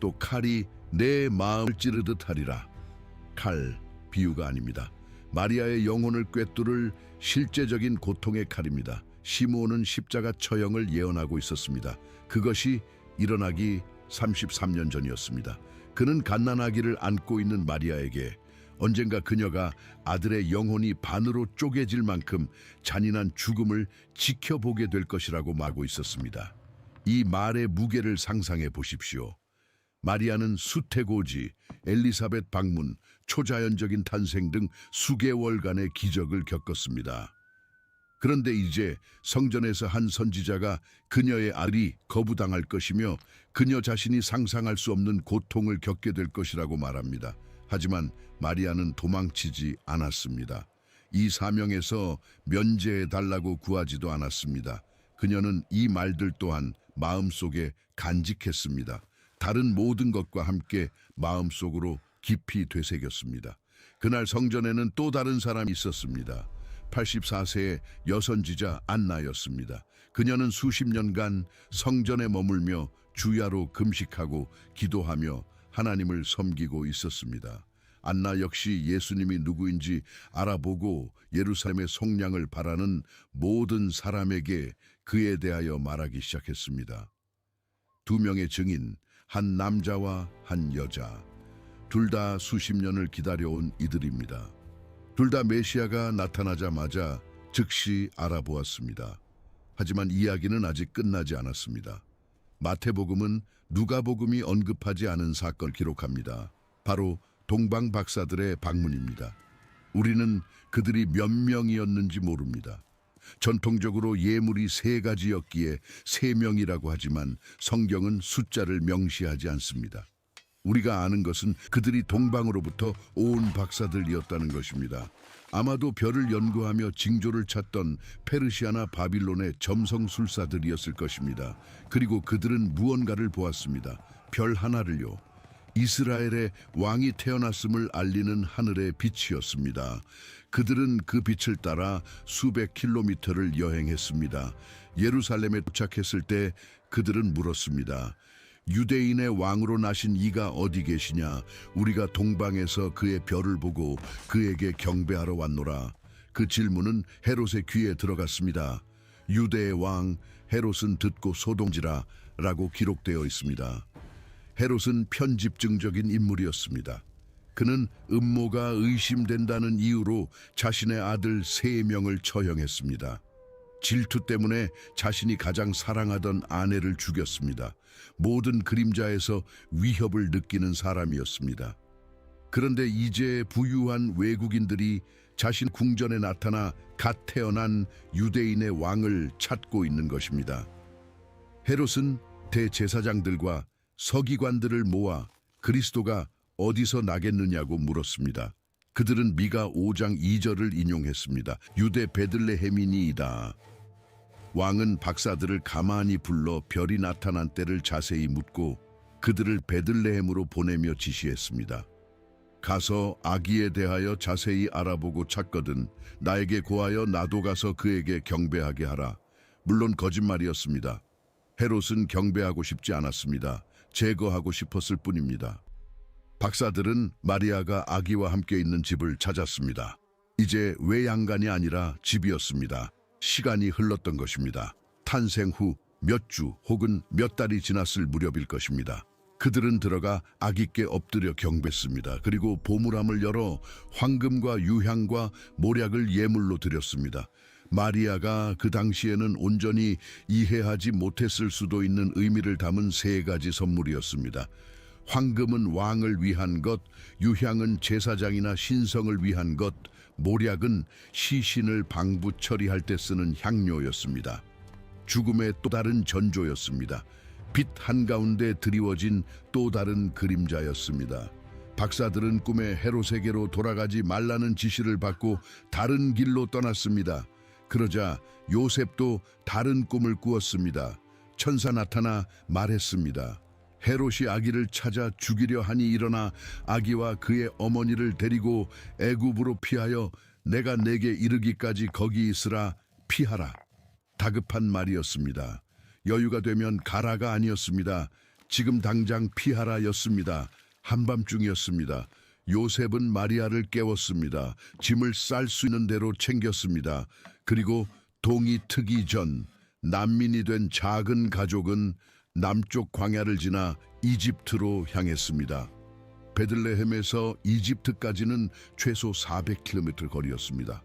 또 칼이 내 마음을 찌르듯 하리라. 칼, 비유가 아닙니다. 마리아의 영혼을 꿰뚫을 실제적인 고통의 칼입니다. 시므온은 십자가 처형을 예언하고 있었습니다. 그것이 일어나기 33년 전이었습니다. 그는 갓난아기를 안고 있는 마리아에게 언젠가 그녀가 아들의 영혼이 반으로 쪼개질 만큼 잔인한 죽음을 지켜보게 될 것이라고 말하고 있었습니다. 이 말의 무게를 상상해 보십시오. 마리아는 수태고지, 엘리사벳 방문, 초자연적인 탄생 등 수개월간의 기적을 겪었습니다. 그런데 이제 성전에서 한 선지자가 그녀의 아들이 거부당할 것이며 그녀 자신이 상상할 수 없는 고통을 겪게 될 것이라고 말합니다. 하지만 마리아는 도망치지 않았습니다. 이 사명에서 면제해달라고 구하지도 않았습니다. 그녀는 이 말들 또한 마음속에 간직했습니다. 다른 모든 것과 함께 마음속으로 깊이 되새겼습니다. 그날 성전에는 또 다른 사람이 있었습니다. 84세의 여선지자 안나였습니다. 그녀는 수십 년간 성전에 머물며 주야로 금식하고 기도하며 하나님을 섬기고 있었습니다. 안나 역시 예수님이 누구인지 알아보고 예루살렘의 속량을 바라는 모든 사람에게 그에 대하여 말하기 시작했습니다. 두 명의 증인, 한 남자와 한 여자, 둘 다 수십 년을 기다려온 이들입니다. 둘 다 메시아가 나타나자마자 즉시 알아보았습니다. 하지만 이야기는 아직 끝나지 않았습니다. 마태복음은 누가복음이 언급하지 않은 사건을 기록합니다. 바로 동방 박사들의 방문입니다. 우리는 그들이 몇 명이었는지 모릅니다. 전통적으로 예물이 3가지였기에 3명이라고 하지만 성경은 숫자를 명시하지 않습니다. 우리가 아는 것은 그들이 동방으로부터 온 박사들이었다는 것입니다. 아마도 별을 연구하며 징조를 찾던 페르시아나 바빌론의 점성술사들이었을 것입니다. 그리고 그들은 무언가를 보았습니다. 별 하나를요. 이스라엘의 왕이 태어났음을 알리는 하늘의 빛이었습니다. 그들은 그 빛을 따라 수백 킬로미터를 여행했습니다. 예루살렘에 도착했을 때 그들은 물었습니다. 유대인의 왕으로 나신 이가 어디 계시냐? 우리가 동방에서 그의 별을 보고 그에게 경배하러 왔노라. 그 질문은 헤롯의 귀에 들어갔습니다. 유대의 왕 헤롯은 듣고 소동지라 라고 기록되어 있습니다. 헤롯은 편집증적인 인물이었습니다. 그는 음모가 의심된다는 이유로 자신의 아들 3명을 처형했습니다. 질투 때문에 자신이 가장 사랑하던 아내를 죽였습니다. 모든 그림자에서 위협을 느끼는 사람이었습니다. 그런데 이제 부유한 외국인들이 자신 궁전에 나타나 갓 태어난 유대인의 왕을 찾고 있는 것입니다. 헤롯은 대제사장들과 서기관들을 모아 그리스도가 어디서 나겠느냐고 물었습니다. 그들은 미가 5장 2절을 인용했습니다. 유대 베들레헴이니이다. 왕은 박사들을 가만히 불러 별이 나타난 때를 자세히 묻고 그들을 베들레헴으로 보내며 지시했습니다. 가서 아기에 대하여 자세히 알아보고 찾거든 나에게 고하여 나도 가서 그에게 경배하게 하라. 물론 거짓말이었습니다. 헤롯은 경배하고 싶지 않았습니다. 제거하고 싶었을 뿐입니다. 박사들은 마리아가 아기와 함께 있는 집을 찾았습니다. 이제 외양간이 아니라 집이었습니다. 시간이 흘렀던 것입니다. 탄생 후 몇 주 혹은 몇 달이 지났을 무렵일 것입니다. 그들은 들어가 아기께 엎드려 경배했습니다. 그리고 보물함을 열어 황금과 유향과 모략을 예물로 드렸습니다. 마리아가 그 당시에는 온전히 이해하지 못했을 수도 있는 의미를 담은 3가지 선물이었습니다. 황금은 왕을 위한 것, 유향은 제사장이나 신성을 위한 것, 모략은 시신을 방부 처리할 때 쓰는 향료였습니다. 죽음의 또 다른 전조였습니다. 빛 한가운데 드리워진 또 다른 그림자였습니다. 박사들은 꿈에 헤롯에게로 돌아가지 말라는 지시를 받고 다른 길로 떠났습니다. 그러자 요셉도 다른 꿈을 꾸었습니다. 천사 나타나 말했습니다. 헤롯이 아기를 찾아 죽이려 하니 일어나 아기와 그의 어머니를 데리고 애굽으로 피하여 내가 내게 이르기까지 거기 있으라. 피하라. 다급한 말이었습니다. 여유가 되면 가라가 아니었습니다. 지금 당장 피하라였습니다. 한밤중이었습니다. 요셉은 마리아를 깨웠습니다. 짐을 쌀 수 있는 대로 챙겼습니다. 그리고 동이 트기 전 난민이 된 작은 가족은 남쪽 광야를 지나 이집트로 향했습니다. 베들레헴에서 이집트까지는 최소 400km 거리였습니다.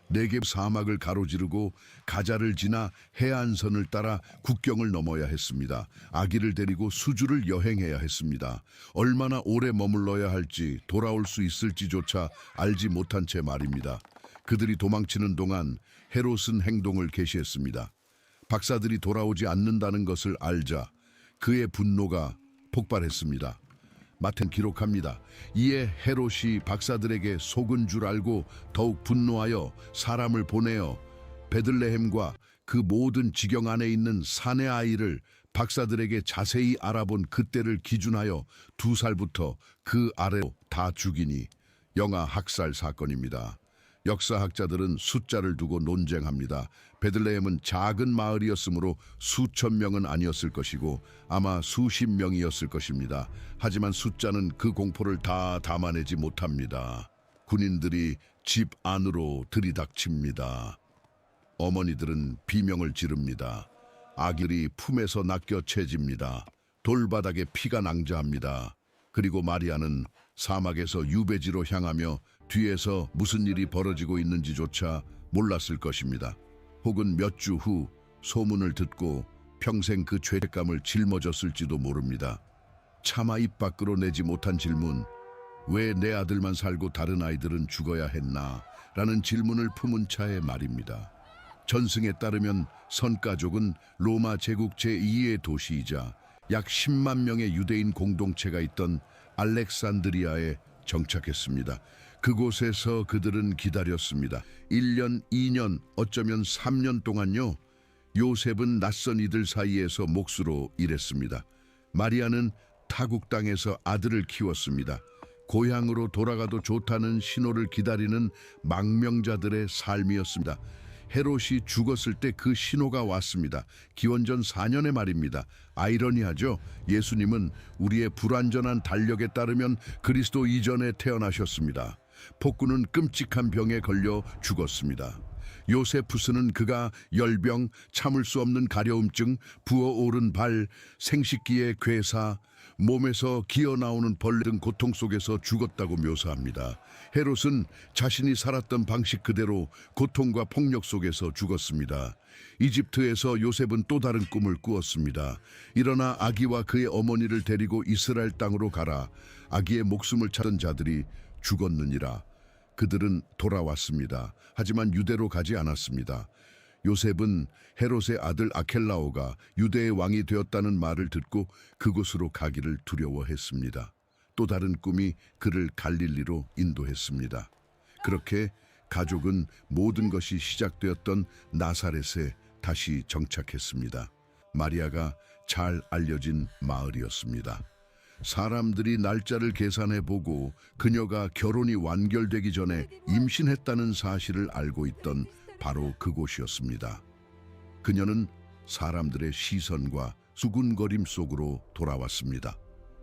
네겝 사막을 가로지르고 가자를 지나 해안선을 따라 국경을 넘어야 했습니다. 아기를 데리고 수주를 여행해야 했습니다. 얼마나 오래 머물러야 할지 돌아올 수 있을지조차 알지 못한 채 말입니다. 그들이 도망치는 동안 헤롯은 행동을 개시했습니다. 박사들이 돌아오지 않는다는 것을 알자 그의 분노가 폭발했습니다. 마태는 기록합니다. 이에 헤롯이 박사들에게 속은 줄 알고 더욱 분노하여 사람을 보내어 베들레헴과 그 모든 지경 안에 있는 사내 아이를 박사들에게 자세히 알아본 그때를 기준하여 2살부터 그 아래로 다 죽이니 영아 학살 사건입니다. 역사학자들은 숫자를 두고 논쟁합니다. 베들레헴은 작은 마을이었으므로 수천 명은 아니었을 것이고 아마 수십 명이었을 것입니다. 하지만 숫자는 그 공포를 다 담아내지 못합니다. 군인들이 집 안으로 들이닥칩니다. 어머니들은 비명을 지릅니다. 아기들이 품에서 낚여 채집니다. 돌바닥에 피가 낭자합니다. 그리고 마리아는 사막에서 유배지로 향하며 뒤에서 무슨 일이 벌어지고 있는지조차 몰랐을 것입니다. 혹은 몇 주 후 소문을 듣고 평생 그 죄책감을 짊어졌을지도 모릅니다. 차마 입 밖으로 내지 못한 질문, 왜 내 아들만 살고 다른 아이들은 죽어야 했나? 라는 질문을 품은 차에 말입니다. 전승에 따르면 선가족은 로마 제국 제2의 도시이자 약 10만 명의 유대인 공동체가 있던 알렉산드리아에 정착했습니다. 그곳에서 그들은 기다렸습니다. 1년, 2년, 어쩌면 3년 동안요. 요셉은 낯선 이들 사이에서 몫으로 일했습니다. 마리아는 타국 땅에서 아들을 키웠습니다. 고향으로 돌아가도 좋다는 신호를 기다리는 망명자들의 삶이었습니다. 헤롯이 죽었을 때 그 신호가 왔습니다. 기원전 4년의 말입니다. 아이러니하죠? 예수님은 우리의 불완전한 달력에 따르면 그리스도 이전에 태어나셨습니다. 폭군은 끔찍한 병에 걸려 죽었습니다. 요세푸스는 그가 열병, 참을 수 없는 가려움증, 부어오른 발, 생식기의 괴사, 몸에서 기어나오는 벌레 등 고통 속에서 죽었다고 묘사합니다. 헤롯은 자신이 살았던 방식 그대로 고통과 폭력 속에서 죽었습니다. 이집트에서 요셉은 또 다른 꿈을 꾸었습니다. 일어나 아기와 그의 어머니를 데리고 이스라엘 땅으로 가라. 아기의 목숨을 찾던 자들이 죽었느니라. 그들은 돌아왔습니다. 하지만 유대로 가지 않았습니다. 요셉은 헤롯의 아들 아켈라오가 유대의 왕이 되었다는 말을 듣고 그곳으로 가기를 두려워했습니다. 또 다른 꿈이 그를 갈릴리로 인도했습니다. 그렇게 가족은 모든 것이 시작되었던 나사렛에 다시 정착했습니다. 마리아가 잘 알려진 마을이었습니다. 사람들이 날짜를 계산해보고 그녀가 결혼이 완결되기 전에 임신했다는 사실을 알고 있던 바로 그곳이었습니다. 그녀는 사람들의 시선과 수군거림 속으로 돌아왔습니다.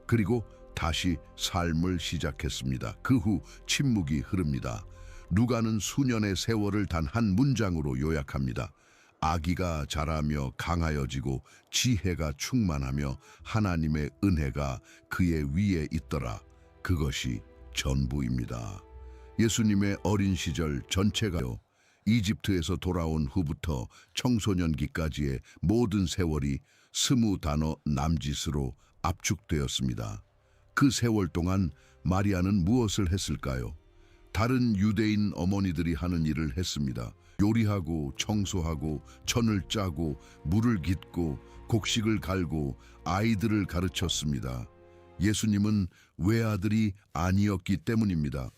그리고 다시 삶을 시작했습니다. 그 후 침묵이 흐릅니다. 누가는 수년의 세월을 단 한 문장으로 요약합니다. 아기가 자라며 강하여지고 지혜가 충만하며 하나님의 은혜가 그의 위에 있더라. 그것이 전부입니다. 예수님의 어린 시절 전체가요. 이집트에서 돌아온 후부터 청소년기까지의 모든 세월이 20단어 남짓으로 압축되었습니다. 그 세월 동안 마리아는 무엇을 했을까요? 다른 유대인 어머니들이 하는 일을 했습니다. 요리하고 청소하고 천을 짜고 물을 깃고 곡식을 갈고 아이들을 가르쳤습니다. 예수님은 외아들이 아니었기 때문입니다.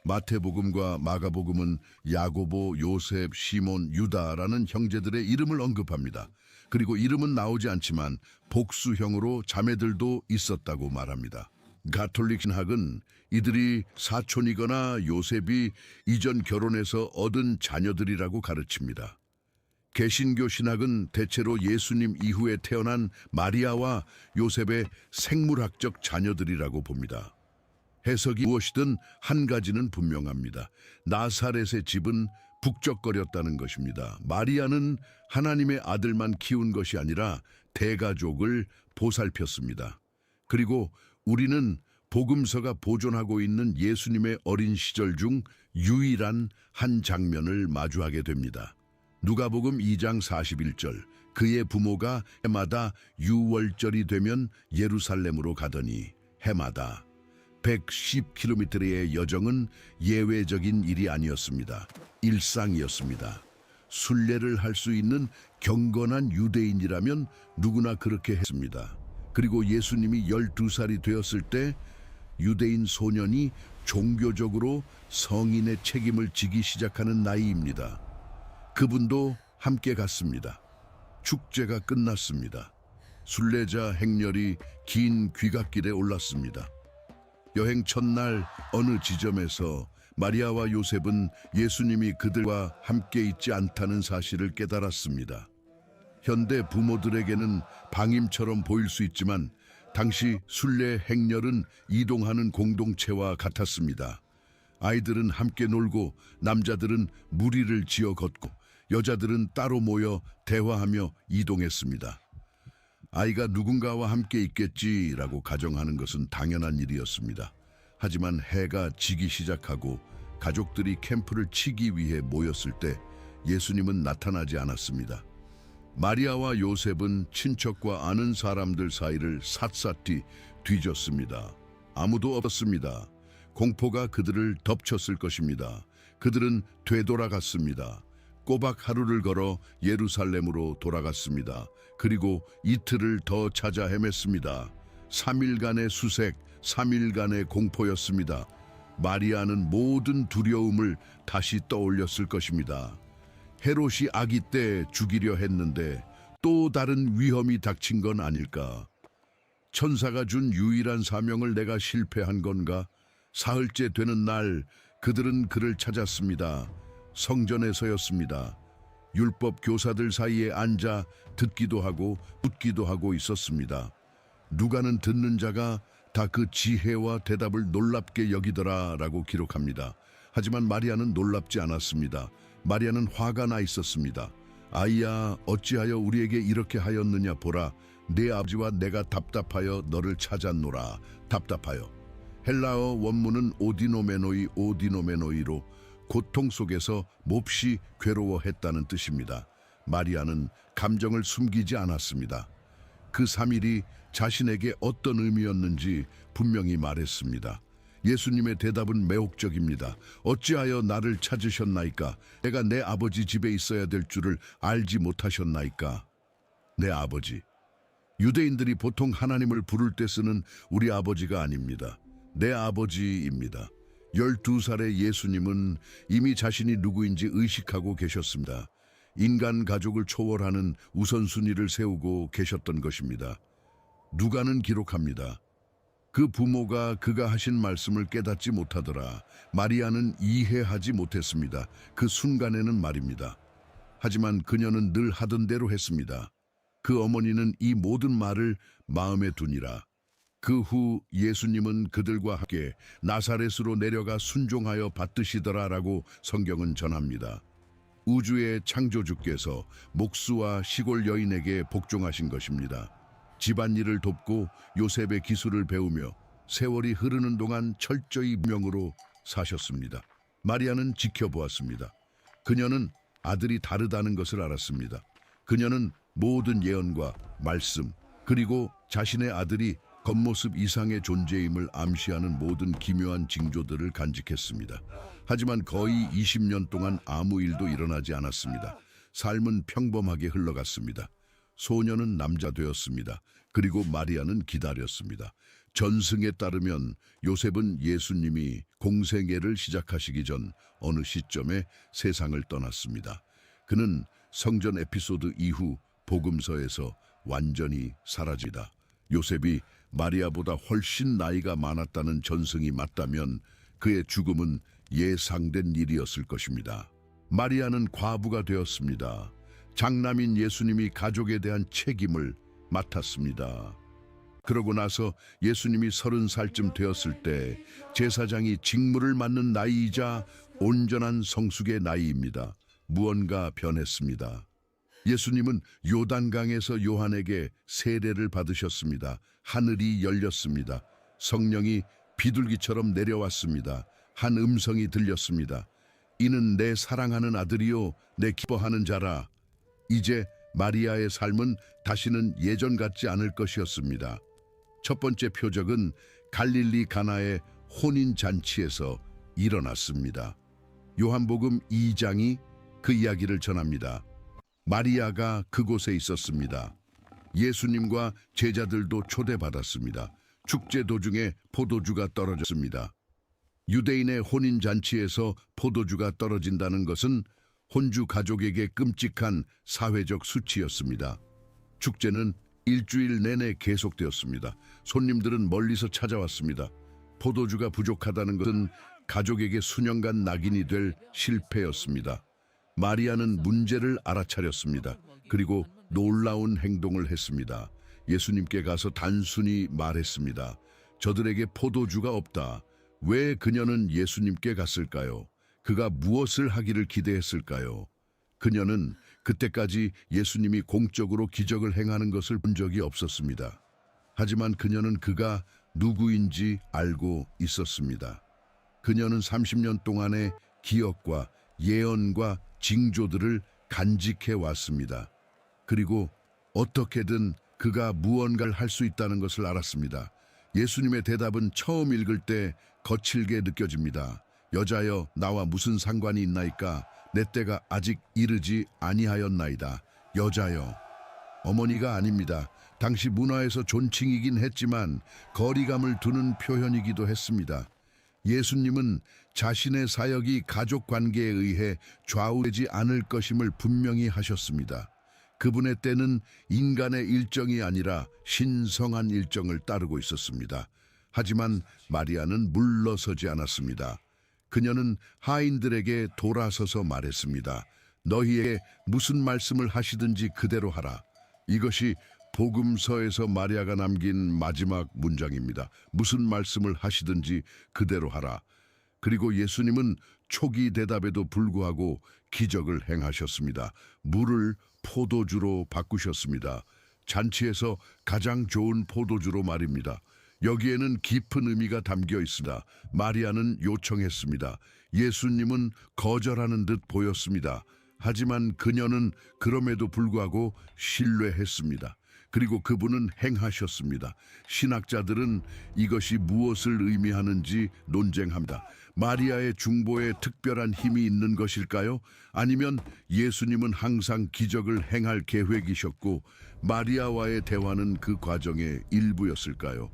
마태복음과 마가복음은 야고보, 요셉, 시몬, 유다라는 형제들의 이름을 언급합니다. 그리고 이름은 나오지 않지만 복수형으로 자매들도 있었다고 말합니다. 가톨릭 신학은 이들이 사촌이거나 요셉이 이전 결혼해서 얻은 자녀들이라고 가르칩니다. 개신교 신학은 대체로 예수님 이후에 태어난 마리아와 요셉의 생물학적 자녀들이라고 봅니다. 해석이 무엇이든 한 가지는 분명합니다. 나사렛의 집은 북적거렸다는 것입니다. 마리아는 하나님의 아들만 키운 것이 아니라 대가족을 보살폈습니다. 그리고 우리는 복음서가 보존하고 있는 예수님의 어린 시절 중 유일한 한 장면을 마주하게 됩니다. 누가복음 2장 41절, 그의 부모가 해마다 유월절이 되면 예루살렘으로 가더니 해마다 110km의 여정은 예외적인 일이 아니었습니다. 일상이었습니다. 순례를 할 수 있는 경건한 유대인이라면 누구나 그렇게 했습니다. 그리고 예수님이 12살이 되었을 때 유대인 소년이 종교적으로 성인의 책임을 지기 시작하는 나이입니다. 그분도 함께 갔습니다. 축제가 끝났습니다. 순례자 행렬이 긴 귀갓길에 올랐습니다. 여행 첫날 어느 지점에서 마리아와 요셉은 예수님이 그들과 함께 있지 않다는 사실을 깨달았습니다. 현대 부모들에게는 방임처럼 보일 수 있지만 당시 순례 행렬은 이동하는 공동체와 같았습니다. 아이들은 함께 놀고 남자들은 무리를 지어 걷고 여자들은 따로 모여 대화하며 이동했습니다. 아이가 누군가와 함께 있겠지라고 가정하는 것은 당연한 일이었습니다. 하지만 해가 지기 시작하고 가족들이 캠프를 치기 위해 모였을 때 예수님은 나타나지 않았습니다. 마리아와 요셉은 친척과 아는 사람들 사이를 샅샅이 뒤졌습니다. 아무도 없었습니다. 공포가 그들을 덮쳤을 것입니다. 그들은 되돌아갔습니다. 꼬박 하루를 걸어 예루살렘으로 돌아갔습니다. 그리고 이틀을 더 찾아 헤맸습니다. 3일간의 수색, 3일간의 공포였습니다. 마리아는 모든 두려움을 다시 떠올렸을 것입니다. 헤롯이 아기 때 죽이려 했는데 또 다른 위험이 닥친 건 아닐까? 천사가 준 유일한 사명을 내가 실패한 건가? 사흘째 되는 날 그들은 그를 찾았습니다. 성전에서였습니다. 율법 교사들 사이에 앉아 듣기도 하고 묻기도 하고 있었습니다. 누가는 듣는 자가 다 그 지혜와 대답을 놀랍게 여기더라 라고 기록합니다. 하지만 마리아는 놀랍지 않았습니다. 마리아는 화가 나 있었습니다. 아이야, 어찌하여 우리에게 이렇게 하였느냐 보라. 내 아버지와 내가 답답하여 너를 찾았노라. 답답하여. 헬라어 원문은 오디노메노이로 고통 속에서 몹시 괴로워했다는 뜻입니다. 마리아는 감정을 숨기지 않았습니다. 그 3일이 자신에게 어떤 의미였는지 분명히 말했습니다. 예수님의 대답은 매혹적입니다. 어찌하여 나를 찾으셨나이까? 내가 내 아버지 집에 있어야 될 줄을 알지 못하셨나이까? 내 아버지. 유대인들이 보통 하나님을 부를 때 쓰는 우리 아버지가 아닙니다. 내 아버지입니다. 12살의 예수님은 이미 자신이 누구인지 의식하고 계셨습니다. 인간 가족을 초월하는 우선순위를 세우고 계셨던 것입니다. 누가는 기록합니다. 그 부모가 그가 하신 말씀을 깨닫지 못하더라. 마리아는 이해하지 못했습니다. 그 순간에는 말입니다. 하지만 그녀는 늘 하던 대로 했습니다. 그 어머니는 이 모든 말을 마음에 두니라. 그 후 예수님은 그들과 함께 나사렛으로 내려가 순종하여 받드시더라라고 성경은 전합니다. 우주의 창조주께서 목수와 시골 여인에게 복종하신 것입니다. 집안일을 돕고 요셉의 기술을 배우며 세월이 흐르는 동안 철저히 무명으로 사셨습니다. 마리아는 지켜보았습니다. 그녀는 아들이 다르다는 것을 알았습니다. 그녀는 모든 예언과 말씀, 그리고 자신의 아들이 겉모습 이상의 존재임을 암시하는 모든 기묘한 징조들을 간직했습니다. 하지만 거의 20년 동안 아무 일도 일어나지 않았습니다. 삶은 평범하게 흘러갔습니다. 소녀는 남자 되었습니다. 그리고 마리아는 기다렸습니다. 전승에 따르면 요셉은 예수님이 공생애를 시작하시기 전 어느 시점에 세상을 떠났습니다. 그는 성전 에피소드 이후 복음서에서 완전히 사라지다. 요셉이 마리아보다 훨씬 나이가 많았다는 전승이 맞다면 그의 죽음은 예상된 일이었을 것입니다. 마리아는 과부가 되었습니다. 장남인 예수님이 가족에 대한 책임을 맡았습니다. 그러고 나서 예수님이 30살쯤 되었을 때 제사장이 직무를 맡는 나이이자 온전한 성숙의 나이입니다. 무언가 변했습니다. 예수님은 요단강에서 요한에게 세례를 받으셨습니다. 하늘이 열렸습니다. 성령이 비둘기처럼 내려왔습니다. 한 음성이 들렸습니다. 이는 내 사랑하는 아들이요 내 기뻐하는 자라. 이제 마리아의 삶은 다시는 예전 같지 않을 것이었습니다. 첫 번째 표적은 갈릴리 가나의 혼인 잔치에서 일어났습니다. 요한복음 2장이 그 이야기를 전합니다. 마리아가 그곳에 있었습니다. 예수님과 제자들도 초대받았습니다. 축제 도중에 포도주가 떨어졌습니다. 유대인의 혼인 잔치에서 포도주가 떨어진다는 것은 혼주 가족에게 끔찍한 사회적 수치였습니다. 축제는 일주일 내내 계속되었습니다. 손님들은 멀리서 찾아왔습니다. 포도주가 부족하다는 것은 가족에게 수년간 낙인이 될 실패였습니다. 마리아는 문제를 알아차렸습니다. 그리고 놀라운 행동을 했습니다. 예수님께 가서 단순히 말했습니다. 저들에게 포도주가 없다. 왜 그녀는 예수님께 갔을까요? 그가 무엇을 하기를 기대했을까요? 그녀는 그때까지 예수님이 공적으로 기적을 행하는 것을 본 적이 없었습니다. 하지만 그녀는 그가 누구인지 알고 있었습니다. 그녀는 30년 동안의 기억과 예언과 징조들을 간직해 왔습니다. 그리고 어떻게든 그가 무언가를 할 수 있다는 것을 알았습니다. 예수님의 대답은 처음 읽을 때 거칠게 느껴집니다. 여자여 나와 무슨 상관이 있나이까? 내 때가 아직 이르지 아니하였나이다. 여자여. 어머니가 아닙니다. 당시 문화에서 존칭이긴 했지만 거리감을 두는 표현이기도 했습니다. 예수님은 자신의 사역이 가족 관계에 의해 좌우되지 않을 것임을 분명히 하셨습니다. 그분의 때는 인간의 일정이 아니라 신성한 일정을 따르고 있었습니다. 하지만 마리아는 물러서지 않았습니다. 그녀는 하인들에게 돌아서서 말했습니다. 너희에게 무슨 말씀을 하시든지 그대로 하라. 이것이 복음서에서 마리아가 남긴 마지막 문장입니다. 무슨 말씀을 하시든지 그대로 하라. 그리고 예수님은 초기 대답에도 불구하고 기적을 행하셨습니다. 물을 포도주로 바꾸셨습니다. 잔치에서 가장 좋은 포도주로 말입니다. 여기에는 깊은 의미가 담겨 있습니다. 마리아는 요청했습니다. 예수님은 거절하는 듯 보였습니다. 하지만 그녀는 그럼에도 불구하고 신뢰했습니다. 그리고 그분은 행하셨습니다. 신학자들은 이것이 무엇을 의미하는지 논쟁합니다. 마리아의 중보에 특별한 힘이 있는 것일까요? 아니면 예수님은 항상 기적을 행할 계획이셨고 마리아와의 대화는 그 과정의 일부였을까요?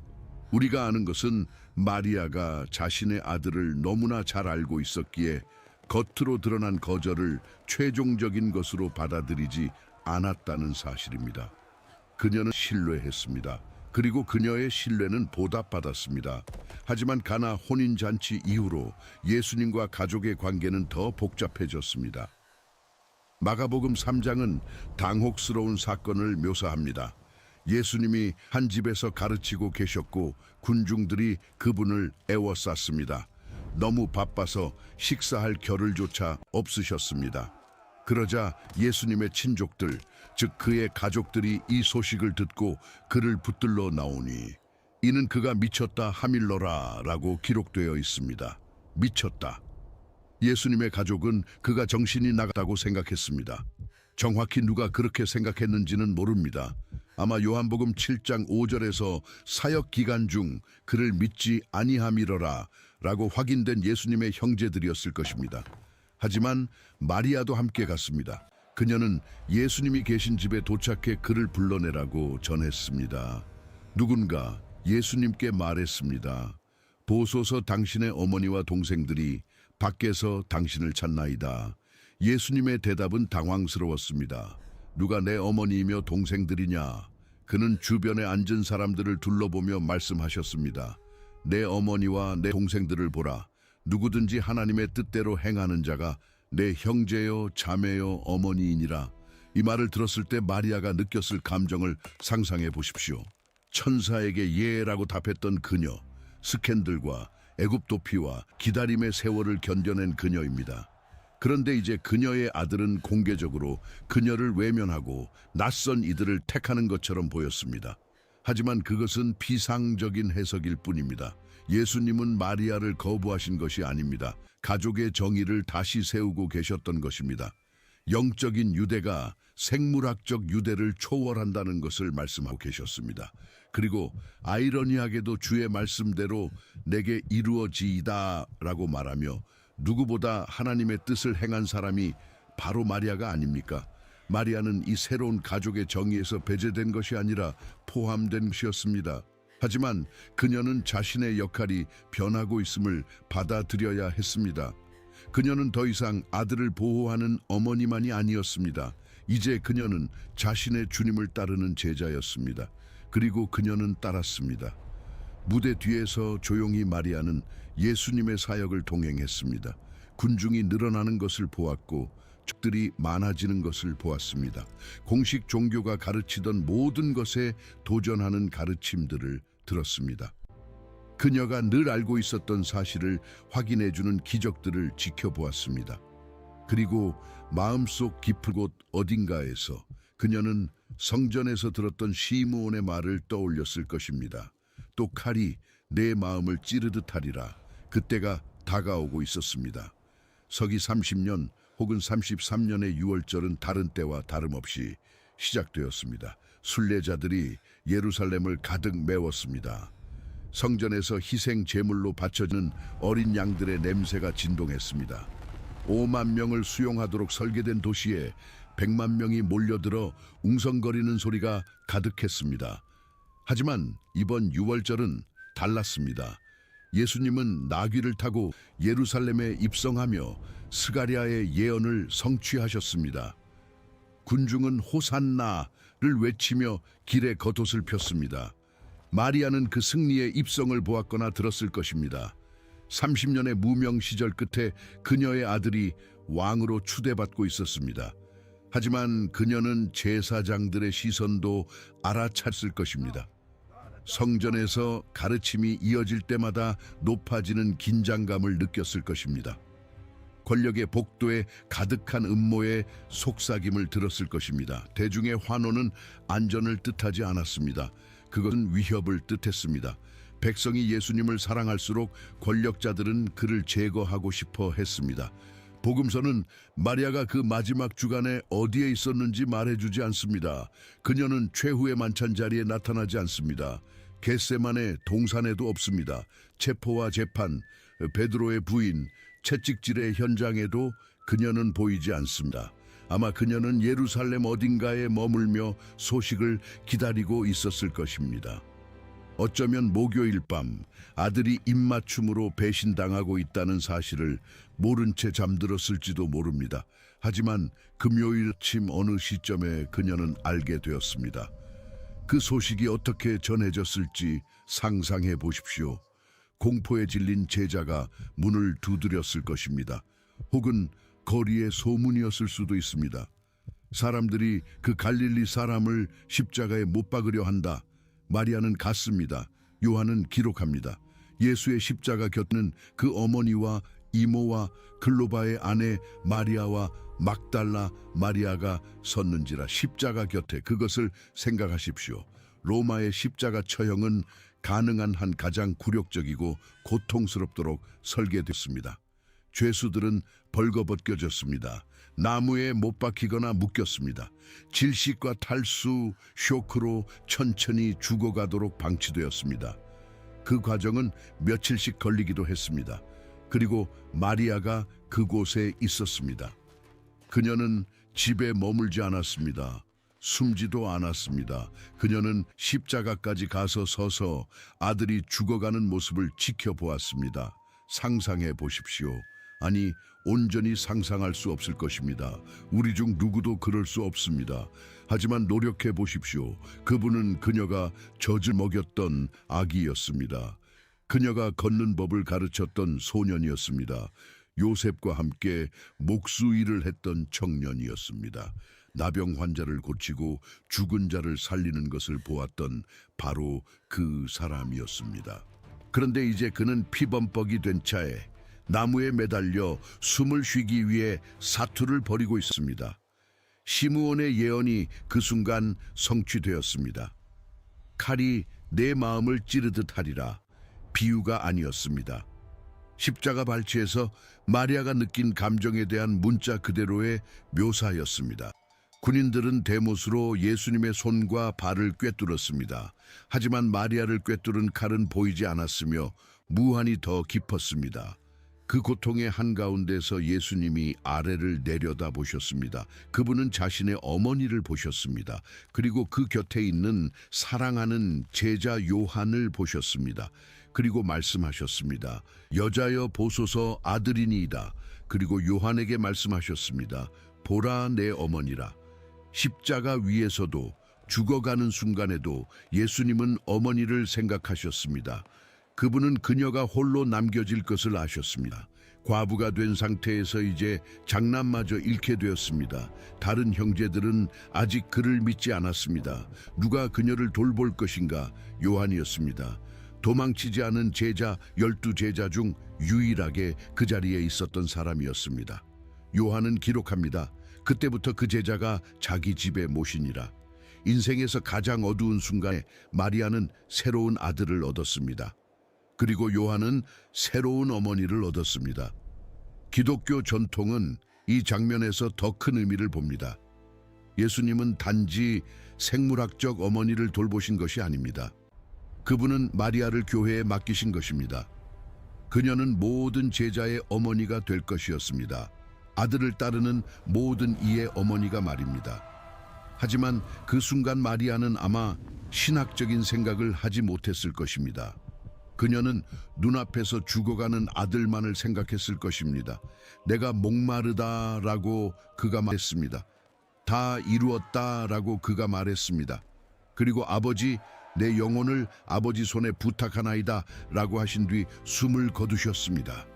우리가 아는 것은 마리아가 자신의 아들을 너무나 잘 알고 있었기에 겉으로 드러난 거절을 최종적인 것으로 받아들이지 않았다는 사실입니다. 그녀는 신뢰했습니다. 그리고 그녀의 신뢰는 보답받았습니다. 하지만 가나 혼인잔치 이후로 예수님과 가족의 관계는 더 복잡해졌습니다. 마가복음 3장은 당혹스러운 사건을 묘사합니다. 예수님이 한 집에서 가르치고 계셨고 군중들이 그분을 애워쌌습니다. 너무 바빠서 식사할 겨를조차 없으셨습니다. 그러자 예수님의 친족들, 즉 그의 가족들이 이 소식을 듣고 그를 붙들러 나오니 이는 그가 미쳤다 하밀러라 라고 기록되어 있습니다. 미쳤다. 예수님의 가족은 그가 정신이 나갔다고 생각했습니다. 정확히 누가 그렇게 생각했는지는 모릅니다. 아마 요한복음 7장 5절에서 사역 기간 중 그를 믿지 아니함이러라 라고 확인된 예수님의 형제들이었을 것입니다. 하지만 마리아도 함께 갔습니다. 그녀는 예수님이 계신 집에 도착해 그를 불러내라고 전했습니다. 누군가 예수님께 말했습니다. 보소서 당신의 어머니와 동생들이 밖에서 당신을 찾나이다. 예수님의 대답은 당황스러웠습니다. 누가 내 어머니이며 동생들이냐? 그는 주변에 앉은 사람들을 둘러보며 말씀하셨습니다. 내 어머니와 내 동생들을 보라. 누구든지 하나님의 뜻대로 행하는 자가 내 형제요 자매요 어머니이니라. 이 말을 들었을 때 마리아가 느꼈을 감정을 상상해 보십시오. 천사에게 예라고 답했던 그녀, 스캔들과 애굽 도피와 기다림의 세월을 견뎌낸 그녀입니다. 그런데 이제 그녀의 아들은 공개적으로 그녀를 외면하고 낯선 이들을 택하는 것처럼 보였습니다. 하지만 그것은 비상적인 해석일 뿐입니다. 예수님은 마리아를 거부하신 것이 아닙니다. 가족의 정의를 다시 세우고 계셨던 것입니다. 영적인 유대가 생물학적 유대를 초월한다는 것을 말씀하고 계셨습니다. 그리고 아이러니하게도 주의 말씀대로 내게 이루어지이다 라고 말하며 누구보다 하나님의 뜻을 행한 사람이 바로 마리아가 아닙니까? 마리아는 이 새로운 가족의 정의에서 배제된 것이 아니라 포함된 것이었습니다. 하지만 그녀는 자신의 역할이 변하고 있음을 받아들여야 했습니다. 그녀는 더 이상 아들을 보호하는 어머니만이 아니었습니다. 이제 그녀는 자신의 주님을 따르는 제자였습니다. 그리고 그녀는 따랐습니다. 무대 뒤에서 조용히 마리아는 예수님의 사역을 동행했습니다. 군중이 늘어나는 것을 보았고 적들이 많아지는 것을 보았습니다. 공식 종교가 가르치던 모든 것에 도전하는 가르침들을 들었습니다. 그녀가 늘 알고 있었던 사실을 확인해주는 기적들을 지켜보았습니다. 그리고 마음속 깊은 곳 어딘가에서 그녀는 성전에서 들었던 시므온의 말을 떠올렸을 것입니다. 또 칼이 내 마음을 찌르듯 하리라. 그때가 다가오고 있었습니다. 서기 30년 혹은 33년의 유월절은 다른 때와 다름없이 시작되었습니다. 순례자들이 예루살렘을 가득 메웠습니다. 성전에서 희생 제물로 바쳐지는 어린 양들의 냄새가 진동했습니다. 5만 명을 수용하도록 설계된 도시에 100만 명이 몰려들어 웅성거리는 소리가 가득했습니다. 하지만 이번 유월절은 달랐습니다. 예수님은 나귀를 타고 예루살렘에 입성하며 스가랴의 예언을 성취하셨습니다. 군중은 호산나를 외치며 길에 겉옷을 폈습니다. 마리아는 그 승리의 입성을 보았거나 들었을 것입니다. 30년의 무명 시절 끝에 그녀의 아들이 왕으로 추대받고 있었습니다. 하지만 그녀는 제사장들의 시선도 알아챘을 것입니다. 성전에서 가르침이 이어질 때마다 높아지는 긴장감을 느꼈을 것입니다. 권력의 복도에 가득한 음모의 속삭임을 들었을 것입니다. 대중의 환호는 안전을 뜻하지 않았습니다. 그것은 위협을 뜻했습니다. 백성이 예수님을 사랑할수록 권력자들은 그를 제거하고 싶어 했습니다. 복음서는 마리아가 그 마지막 주간에 어디에 있었는지 말해주지 않습니다. 그녀는 최후의 만찬 자리에 나타나지 않습니다. 겟세마네 동산에도 없습니다. 체포와 재판, 베드로의 부인, 채찍질의 현장에도 그녀는 보이지 않습니다. 아마 그녀는 예루살렘 어딘가에 머물며 소식을 기다리고 있었을 것입니다. 어쩌면 목요일 밤 아들이 입맞춤으로 배신당하고 있다는 사실을 모른 채 잠들었을지도 모릅니다. 하지만 금요일 아침 어느 시점에 그녀는 알게 되었습니다. 그 소식이 어떻게 전해졌을지 상상해 보십시오. 공포에 질린 제자가 문을 두드렸을 것입니다. 혹은 거리의 소문이었을 수도 있습니다. 사람들이 그 갈릴리 사람을 십자가에 못 박으려 한다. 마리아는 갔습니다. 요한은 기록합니다. 예수의 십자가 곁는 그 어머니와 이모와 글로바의 아내 마리아와 막달라 마리아가 섰는지라. 십자가 곁에 그것을 생각하십시오. 로마의 십자가 처형은 가능한 한 가장 굴욕적이고 고통스럽도록 설계됐습니다. 죄수들은 벌거벗겨졌습니다. 나무에 못 박히거나 묶였습니다. 질식과 탈수, 쇼크로 천천히 죽어가도록 방치되었습니다. 그 과정은 며칠씩 걸리기도 했습니다. 그리고 마리아가 그곳에 있었습니다. 그녀는 집에 머물지 않았습니다. 숨지도 않았습니다. 그녀는 십자가까지 가서 서서 아들이 죽어가는 모습을 지켜보았습니다. 상상해 보십시오. 아니, 온전히 상상할 수 없을 것입니다. 우리 중 누구도 그럴 수 없습니다. 하지만 노력해 보십시오. 그분은 그녀가 젖을 먹였던 아기였습니다. 그녀가 걷는 법을 가르쳤던 소년이었습니다. 요셉과 함께 목수일을 했던 청년이었습니다. 나병 환자를 고치고 죽은 자를 살리는 것을 보았던 바로 그 사람이었습니다. 그런데 이제 그는 피범벅이 된 차에 나무에 매달려 숨을 쉬기 위해 사투를 벌이고 있습니다. 시므온의 예언이 그 순간 성취되었습니다. 칼이 내 마음을 찌르듯 하리라. 비유가 아니었습니다. 십자가 발치에서 마리아가 느낀 감정에 대한 문자 그대로의 묘사였습니다. 군인들은 대못으로 예수님의 손과 발을 꿰뚫었습니다. 하지만 마리아를 꿰뚫은 칼은 보이지 않았으며 무한히 더 깊었습니다. 그 고통의 한가운데서 예수님이 아래를 내려다 보셨습니다. 그분은 자신의 어머니를 보셨습니다. 그리고 그 곁에 있는 사랑하는 제자 요한을 보셨습니다. 그리고 말씀하셨습니다. 여자여 보소서 아들이니이다. 그리고 요한에게 말씀하셨습니다. 보라 내 어머니라. 십자가 위에서도 죽어가는 순간에도 예수님은 어머니를 생각하셨습니다. 그분은 그녀가 홀로 남겨질 것을 아셨습니다. 과부가 된 상태에서 이제 장남마저 잃게 되었습니다. 다른 형제들은 아직 그를 믿지 않았습니다. 누가 그녀를 돌볼 것인가? 요한이었습니다. 도망치지 않은 제자 12제자 중 유일하게 그 자리에 있었던 사람이었습니다. 요한은 기록합니다. 그때부터 그 제자가 자기 집에 모시니라. 인생에서 가장 어두운 순간에 마리아는 새로운 아들을 얻었습니다. 그리고 요한은 새로운 어머니를 얻었습니다. 기독교 전통은 이 장면에서 더 큰 의미를 봅니다. 예수님은 단지 생물학적 어머니를 돌보신 것이 아닙니다. 그분은 마리아를 교회에 맡기신 것입니다. 그녀는 모든 제자의 어머니가 될 것이었습니다. 아들을 따르는 모든 이의 어머니가 말입니다. 하지만 그 순간 마리아는 아마 신학적인 생각을 하지 못했을 것입니다. 그녀는 눈앞에서 죽어가는 아들만을 생각했을 것입니다. 내가 목마르다라고 그가 말했습니다. 다 이루었다라고 그가 말했습니다. 그리고 아버지, 내 영혼을 아버지 손에 부탁하나이다 라고 하신 뒤 숨을 거두셨습니다.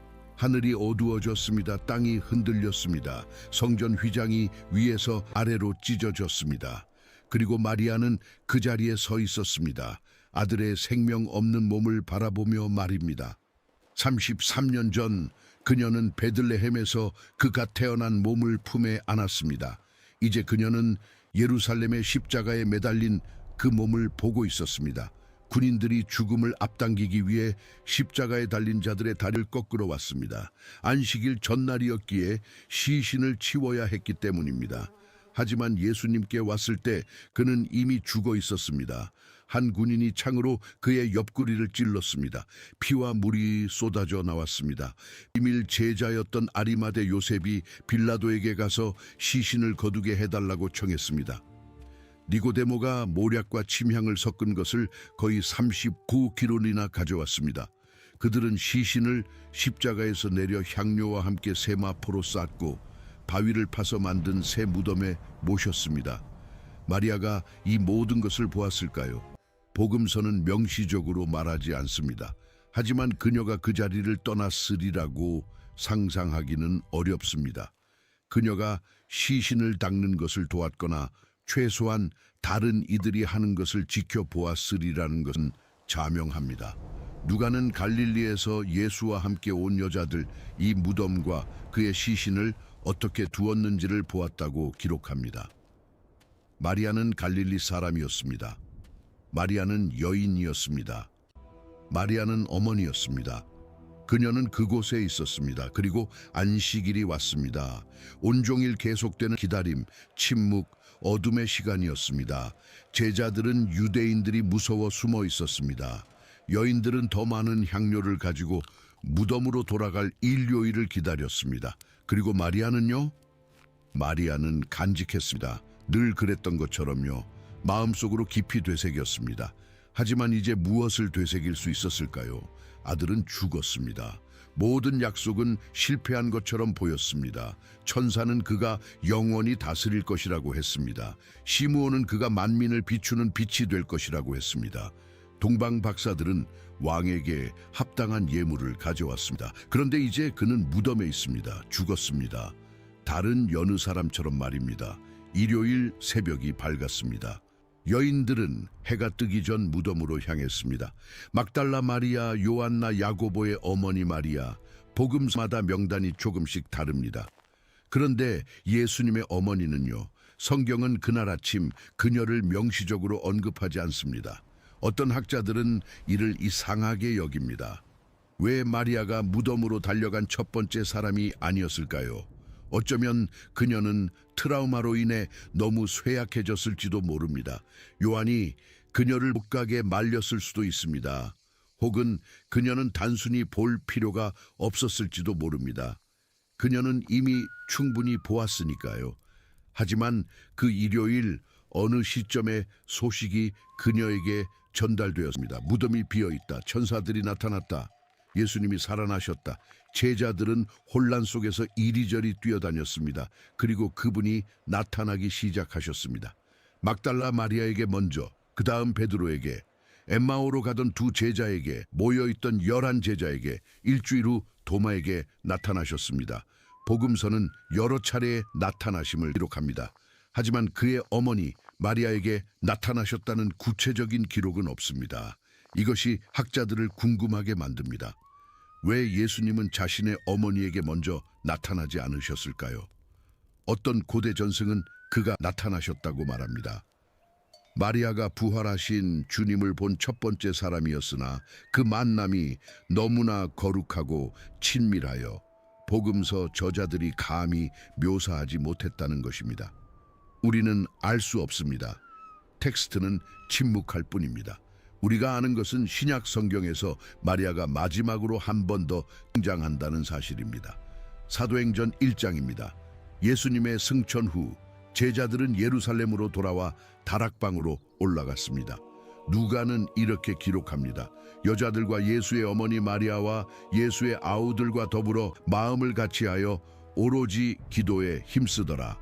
하늘이 어두워졌습니다. 땅이 흔들렸습니다. 성전 휘장이 위에서 아래로 찢어졌습니다. 그리고 마리아는 그 자리에 서 있었습니다. 아들의 생명 없는 몸을 바라보며 말입니다. 33년 전 그녀는 베들레헴에서 그가 태어난 몸을 품에 안았습니다. 이제 그녀는 예루살렘의 십자가에 매달린 그 몸을 보고 있었습니다. 군인들이 죽음을 앞당기기 위해 십자가에 달린 자들의 다리를 꺾으러 왔습니다. 안식일 전날이었기에 시신을 치워야 했기 때문입니다. 하지만 예수님께 왔을 때 그는 이미 죽어 있었습니다. 한 군인이 창으로 그의 옆구리를 찔렀습니다. 피와 물이 쏟아져 나왔습니다. 비밀 제자였던 아리마대 요셉이 빌라도에게 가서 시신을 거두게 해달라고 청했습니다. 니고데모가 모략과 침향을 섞은 것을 거의 39kg이나 가져왔습니다. 그들은 시신을 십자가에서 내려 향료와 함께 세마포로 쌌고 바위를 파서 만든 새 무덤에 모셨습니다. 마리아가 이 모든 것을 보았을까요? 복음서는 명시적으로 말하지 않습니다. 하지만 그녀가 그 자리를 떠났으리라고 상상하기는 어렵습니다. 그녀가 시신을 닦는 것을 도왔거나 최소한 다른 이들이 하는 것을 지켜보았으리라는 것은 자명합니다. 누가는 갈릴리에서 예수와 함께 온 여자들 이 무덤과 그의 시신을 어떻게 두었는지를 보았다고 기록합니다. 마리아는 갈릴리 사람이었습니다. 마리아는 여인이었습니다. 마리아는 어머니였습니다. 그녀는 그곳에 있었습니다. 그리고 안식일이 왔습니다. 온종일 계속되는 기다림, 침묵, 어둠의 시간이었습니다. 제자들은 유대인들이 무서워 숨어 있었습니다. 여인들은 더 많은 향료를 가지고 무덤으로 돌아갈 일요일을 기다렸습니다. 그리고 마리아는요? 마리아는 간직했습니다. 늘 그랬던 것처럼요. 마음속으로 깊이 되새겼습니다. 하지만 이제 무엇을 되새길 수 있었을까요? 아들은 죽었습니다. 모든 약속은 실패한 것처럼 보였습니다. 천사는 그가 영원히 다스릴 것이라고 했습니다. 시므온은 그가 만민을 비추는 빛이 될 것이라고 했습니다. 동방 박사들은 왕에게 합당한 예물을 가져왔습니다. 그런데 이제 그는 무덤에 있습니다. 죽었습니다. 다른 여느 사람처럼 말입니다. 일요일 새벽이 밝았습니다. 여인들은 해가 뜨기 전 무덤으로 향했습니다. 막달라 마리아, 요한나, 야고보의 어머니 마리아, 복음마다 명단이 조금씩 다릅니다. 그런데 예수님의 어머니는요, 성경은 그날 아침 그녀를 명시적으로 언급하지 않습니다. 어떤 학자들은 이를 이상하게 여깁니다. 왜 마리아가 무덤으로 달려간 첫 번째 사람이 아니었을까요? 어쩌면 그녀는 트라우마로 인해 너무 쇠약해졌을지도 모릅니다. 요한이 그녀를 못 가게 말렸을 수도 있습니다. 혹은 그녀는 단순히 볼 필요가 없었을지도 모릅니다. 그녀는 이미 충분히 보았으니까요. 하지만 그 일요일 어느 시점에 소식이 그녀에게 전달되었습니다. 무덤이 비어있다. 천사들이 나타났다. 예수님이 살아나셨다. 제자들은 혼란 속에서 이리저리 뛰어다녔습니다. 그리고 그분이 나타나기 시작하셨습니다. 막달라 마리아에게 먼저, 그 다음 베드로에게, 엠마오로 가던 두 제자에게, 모여있던 11 제자에게, 일주일 후 도마에게 나타나셨습니다. 복음서는 여러 차례의 나타나심을 기록합니다. 하지만 그의 어머니 마리아에게 나타나셨다는 구체적인 기록은 없습니다. 이것이 학자들을 궁금하게 만듭니다. 왜 예수님은 자신의 어머니에게 먼저 나타나지 않으셨을까요? 어떤 고대 전승은 그가 나타나셨다고 말합니다. 마리아가 부활하신 주님을 본 첫 번째 사람이었으나 그 만남이 너무나 거룩하고 친밀하여 복음서 저자들이 감히 묘사하지 못했다는 것입니다. 우리는 알 수 없습니다. 텍스트는 침묵할 뿐입니다. 우리가 아는 것은 신약 성경에서 마리아가 마지막으로 한 번 더 등장한다는 사실입니다. 사도행전 1장입니다. 예수님의 승천 후 제자들은 예루살렘으로 돌아와 다락방으로 올라갔습니다. 누가는 이렇게 기록합니다. 여자들과 예수의 어머니 마리아와 예수의 아우들과 더불어 마음을 같이하여 오로지 기도에 힘쓰더라.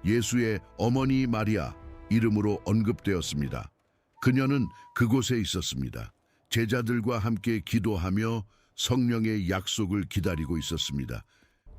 예수의 어머니 마리아 이름으로 언급되었습니다. 그녀는 그곳에 있었습니다. 제자들과 함께 기도하며 성령의 약속을 기다리고 있었습니다.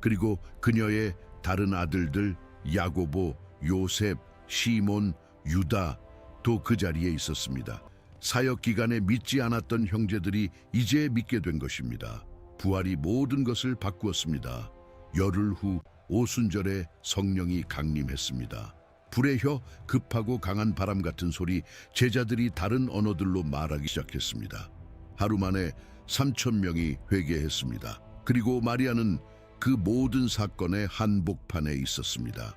그리고 그녀의 다른 아들들 야고보, 요셉, 시몬, 유다 또 그 자리에 있었습니다. 사역 기간에 믿지 않았던 형제들이 이제 믿게 된 것입니다. 부활이 모든 것을 바꾸었습니다. 열흘 후 오순절에 성령이 강림했습니다. 불의 혀, 급하고 강한 바람 같은 소리, 제자들이 다른 언어들로 말하기 시작했습니다. 하루 만에 3,000명이 회개했습니다. 그리고 마리아는 그 모든 사건의 한복판에 있었습니다.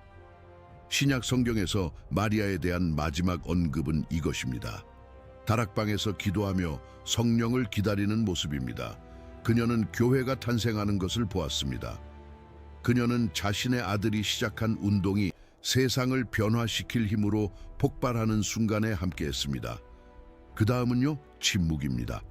신약 성경에서 마리아에 대한 마지막 언급은 이것입니다. 다락방에서 기도하며 성령을 기다리는 모습입니다. 그녀는 교회가 탄생하는 것을 보았습니다. 그녀는 자신의 아들이 시작한 운동이 세상을 변화시킬 힘으로 폭발하는 순간에 함께했습니다. 그 다음은요, 침묵입니다.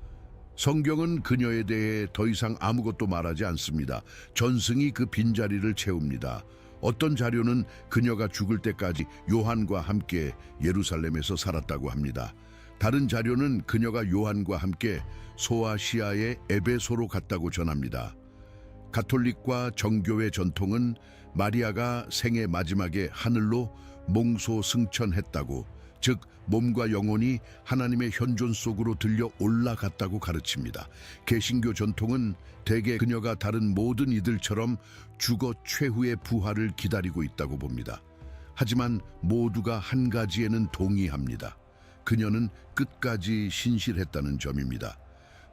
성경은 그녀에 대해 더 이상 아무것도 말하지 않습니다. 전승이 그 빈자리를 채웁니다. 어떤 자료는 그녀가 죽을 때까지 요한과 함께 예루살렘에서 살았다고 합니다. 다른 자료는 그녀가 요한과 함께 소아시아의 에베소로 갔다고 전합니다. 가톨릭과 정교회 전통은 마리아가 생애 마지막에 하늘로 몽소 승천했다고, 즉 몸과 영혼이 하나님의 현존 속으로 들려 올라갔다고 가르칩니다. 개신교 전통은 대개 그녀가 다른 모든 이들처럼 죽어 최후의 부활을 기다리고 있다고 봅니다. 하지만 모두가 한 가지에는 동의합니다. 그녀는 끝까지 신실했다는 점입니다.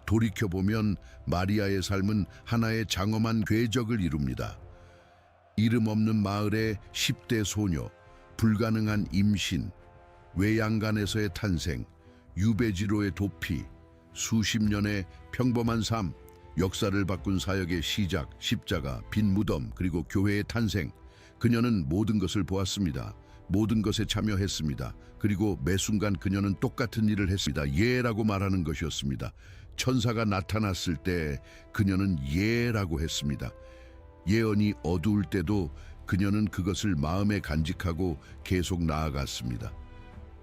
돌이켜보면 마리아의 삶은 하나의 장엄한 궤적을 이룹니다. 이름 없는 마을의 10대 소녀, 불가능한 임신, 외양간에서의 탄생, 유배지로의 도피, 수십 년의 평범한 삶, 역사를 바꾼 사역의 시작, 십자가, 빈 무덤, 그리고 교회의 탄생. 그녀는 모든 것을 보았습니다. 모든 것에 참여했습니다. 그리고 매 순간 그녀는 똑같은 일을 했습니다. 예라고 말하는 것이었습니다. 천사가 나타났을 때 그녀는 예라고 했습니다. 예언이 어두울 때도 그녀는 그것을 마음에 간직하고 계속 나아갔습니다.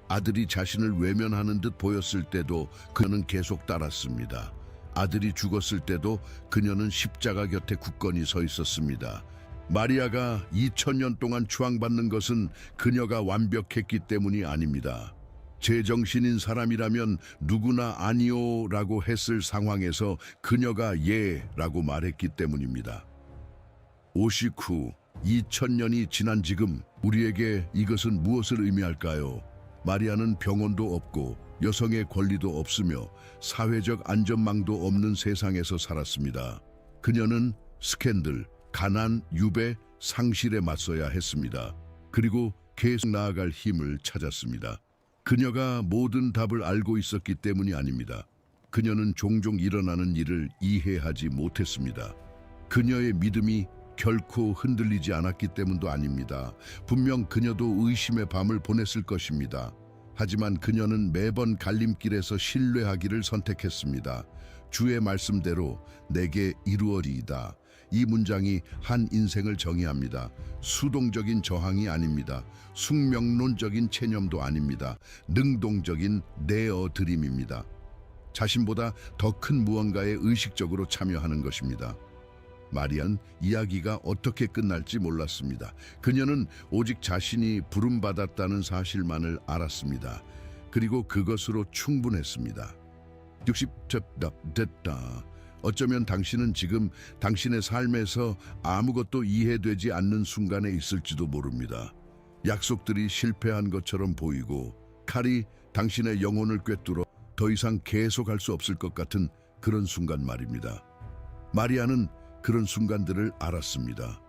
아들이 자신을 외면하는 듯 보였을 때도 그녀는 계속 따랐습니다. 아들이 죽었을 때도 그녀는 십자가 곁에 굳건히 서 있었습니다. 마리아가 2000년 동안 추앙받는 것은 그녀가 완벽했기 때문이 아닙니다. 제정신인 사람이라면 누구나 아니요라고 했을 상황에서 그녀가 예라고 말했기 때문입니다. 50후 2000년이 지난 지금 우리에게 이것은 무엇을 의미할까요? 마리아는 병원도 없고 여성의 권리도 없으며 사회적 안전망도 없는 세상에서 살았습니다. 그녀는 스캔들, 가난, 유배, 상실에 맞서야 했습니다. 그리고 계속 나아갈 힘을 찾았습니다. 그녀가 모든 답을 알고 있었기 때문이 아닙니다. 그녀는 종종 일어나는 일을 이해하지 못했습니다. 그녀의 믿음이 결코 흔들리지 않았기 때문도 아닙니다. 분명 그녀도 의심의 밤을 보냈을 것입니다. 하지만 그녀는 매번 갈림길에서 신뢰하기를 선택했습니다. 주의 말씀대로 내게 이루어지이다. 이 문장이 한 인생을 정의합니다. 수동적인 저항이 아닙니다. 숙명론적인 체념도 아닙니다. 능동적인 내어드림입니다. 자신보다 더 큰 무언가에 의식적으로 참여하는 것입니다. 마리안 이야기가 어떻게 끝날지 몰랐습니다. 그녀는 오직 자신이 부름받았다는 사실만을 알았습니다. 그리고 그것으로 충분했습니다. 60첩 됐다. 어쩌면 당신은 지금 당신의 삶에서 아무것도 이해되지 않는 순간에 있을지도 모릅니다. 약속들이 실패한 것처럼 보이고 칼이 당신의 영혼을 꿰뚫어 더 이상 계속할 수 없을 것 같은 그런 순간 말입니다. 마리아는 그런 순간들을 알았습니다.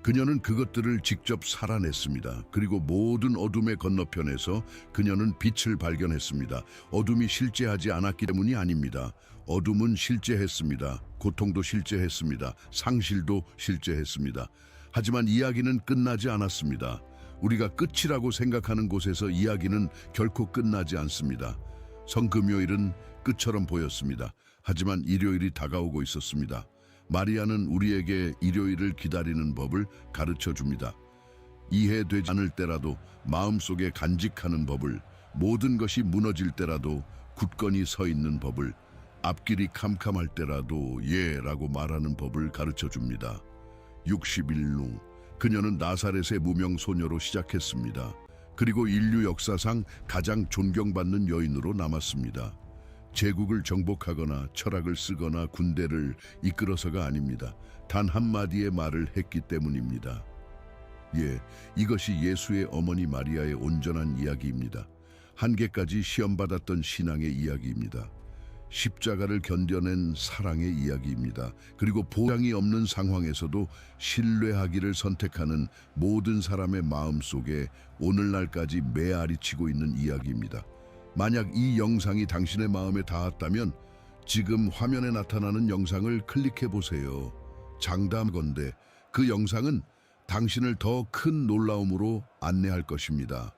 그녀는 그것들을 직접 살아냈습니다. 그리고 모든 어둠의 건너편에서 그녀는 빛을 발견했습니다. 어둠이 실제하지 않았기 때문이 아닙니다. 어둠은 실제했습니다. 고통도 실제했습니다. 상실도 실제했습니다. 하지만 이야기는 끝나지 않았습니다. 우리가 끝이라고 생각하는 곳에서 이야기는 결코 끝나지 않습니다. 성금요일은 끝처럼 보였습니다. 하지만 일요일이 다가오고 있었습니다. 마리아는 우리에게 일요일을 기다리는 법을 가르쳐 줍니다. 이해되지 않을 때라도 마음속에 간직하는 법을, 모든 것이 무너질 때라도 굳건히 서 있는 법을, 앞길이 캄캄할 때라도 예라고 말하는 법을 가르쳐 줍니다. 60일 후 그녀는 나사렛의 무명 소녀로 시작했습니다. 그리고 인류 역사상 가장 존경받는 여인으로 남았습니다. 제국을 정복하거나 철학을 쓰거나 군대를 이끌어서가 아닙니다. 단 한마디의 말을 했기 때문입니다. 예, 이것이 예수의 어머니 마리아의 온전한 이야기입니다. 한계까지 시험받았던 신앙의 이야기입니다. 십자가를 견뎌낸 사랑의 이야기입니다. 그리고 보장이 없는 상황에서도 신뢰하기를 선택하는 모든 사람의 마음 속에 오늘날까지 메아리치고 있는 이야기입니다. 만약 이 영상이 당신의 마음에 닿았다면 지금 화면에 나타나는 영상을 클릭해 보세요. 장담건대 그 영상은 당신을 더 큰 놀라움으로 안내할 것입니다.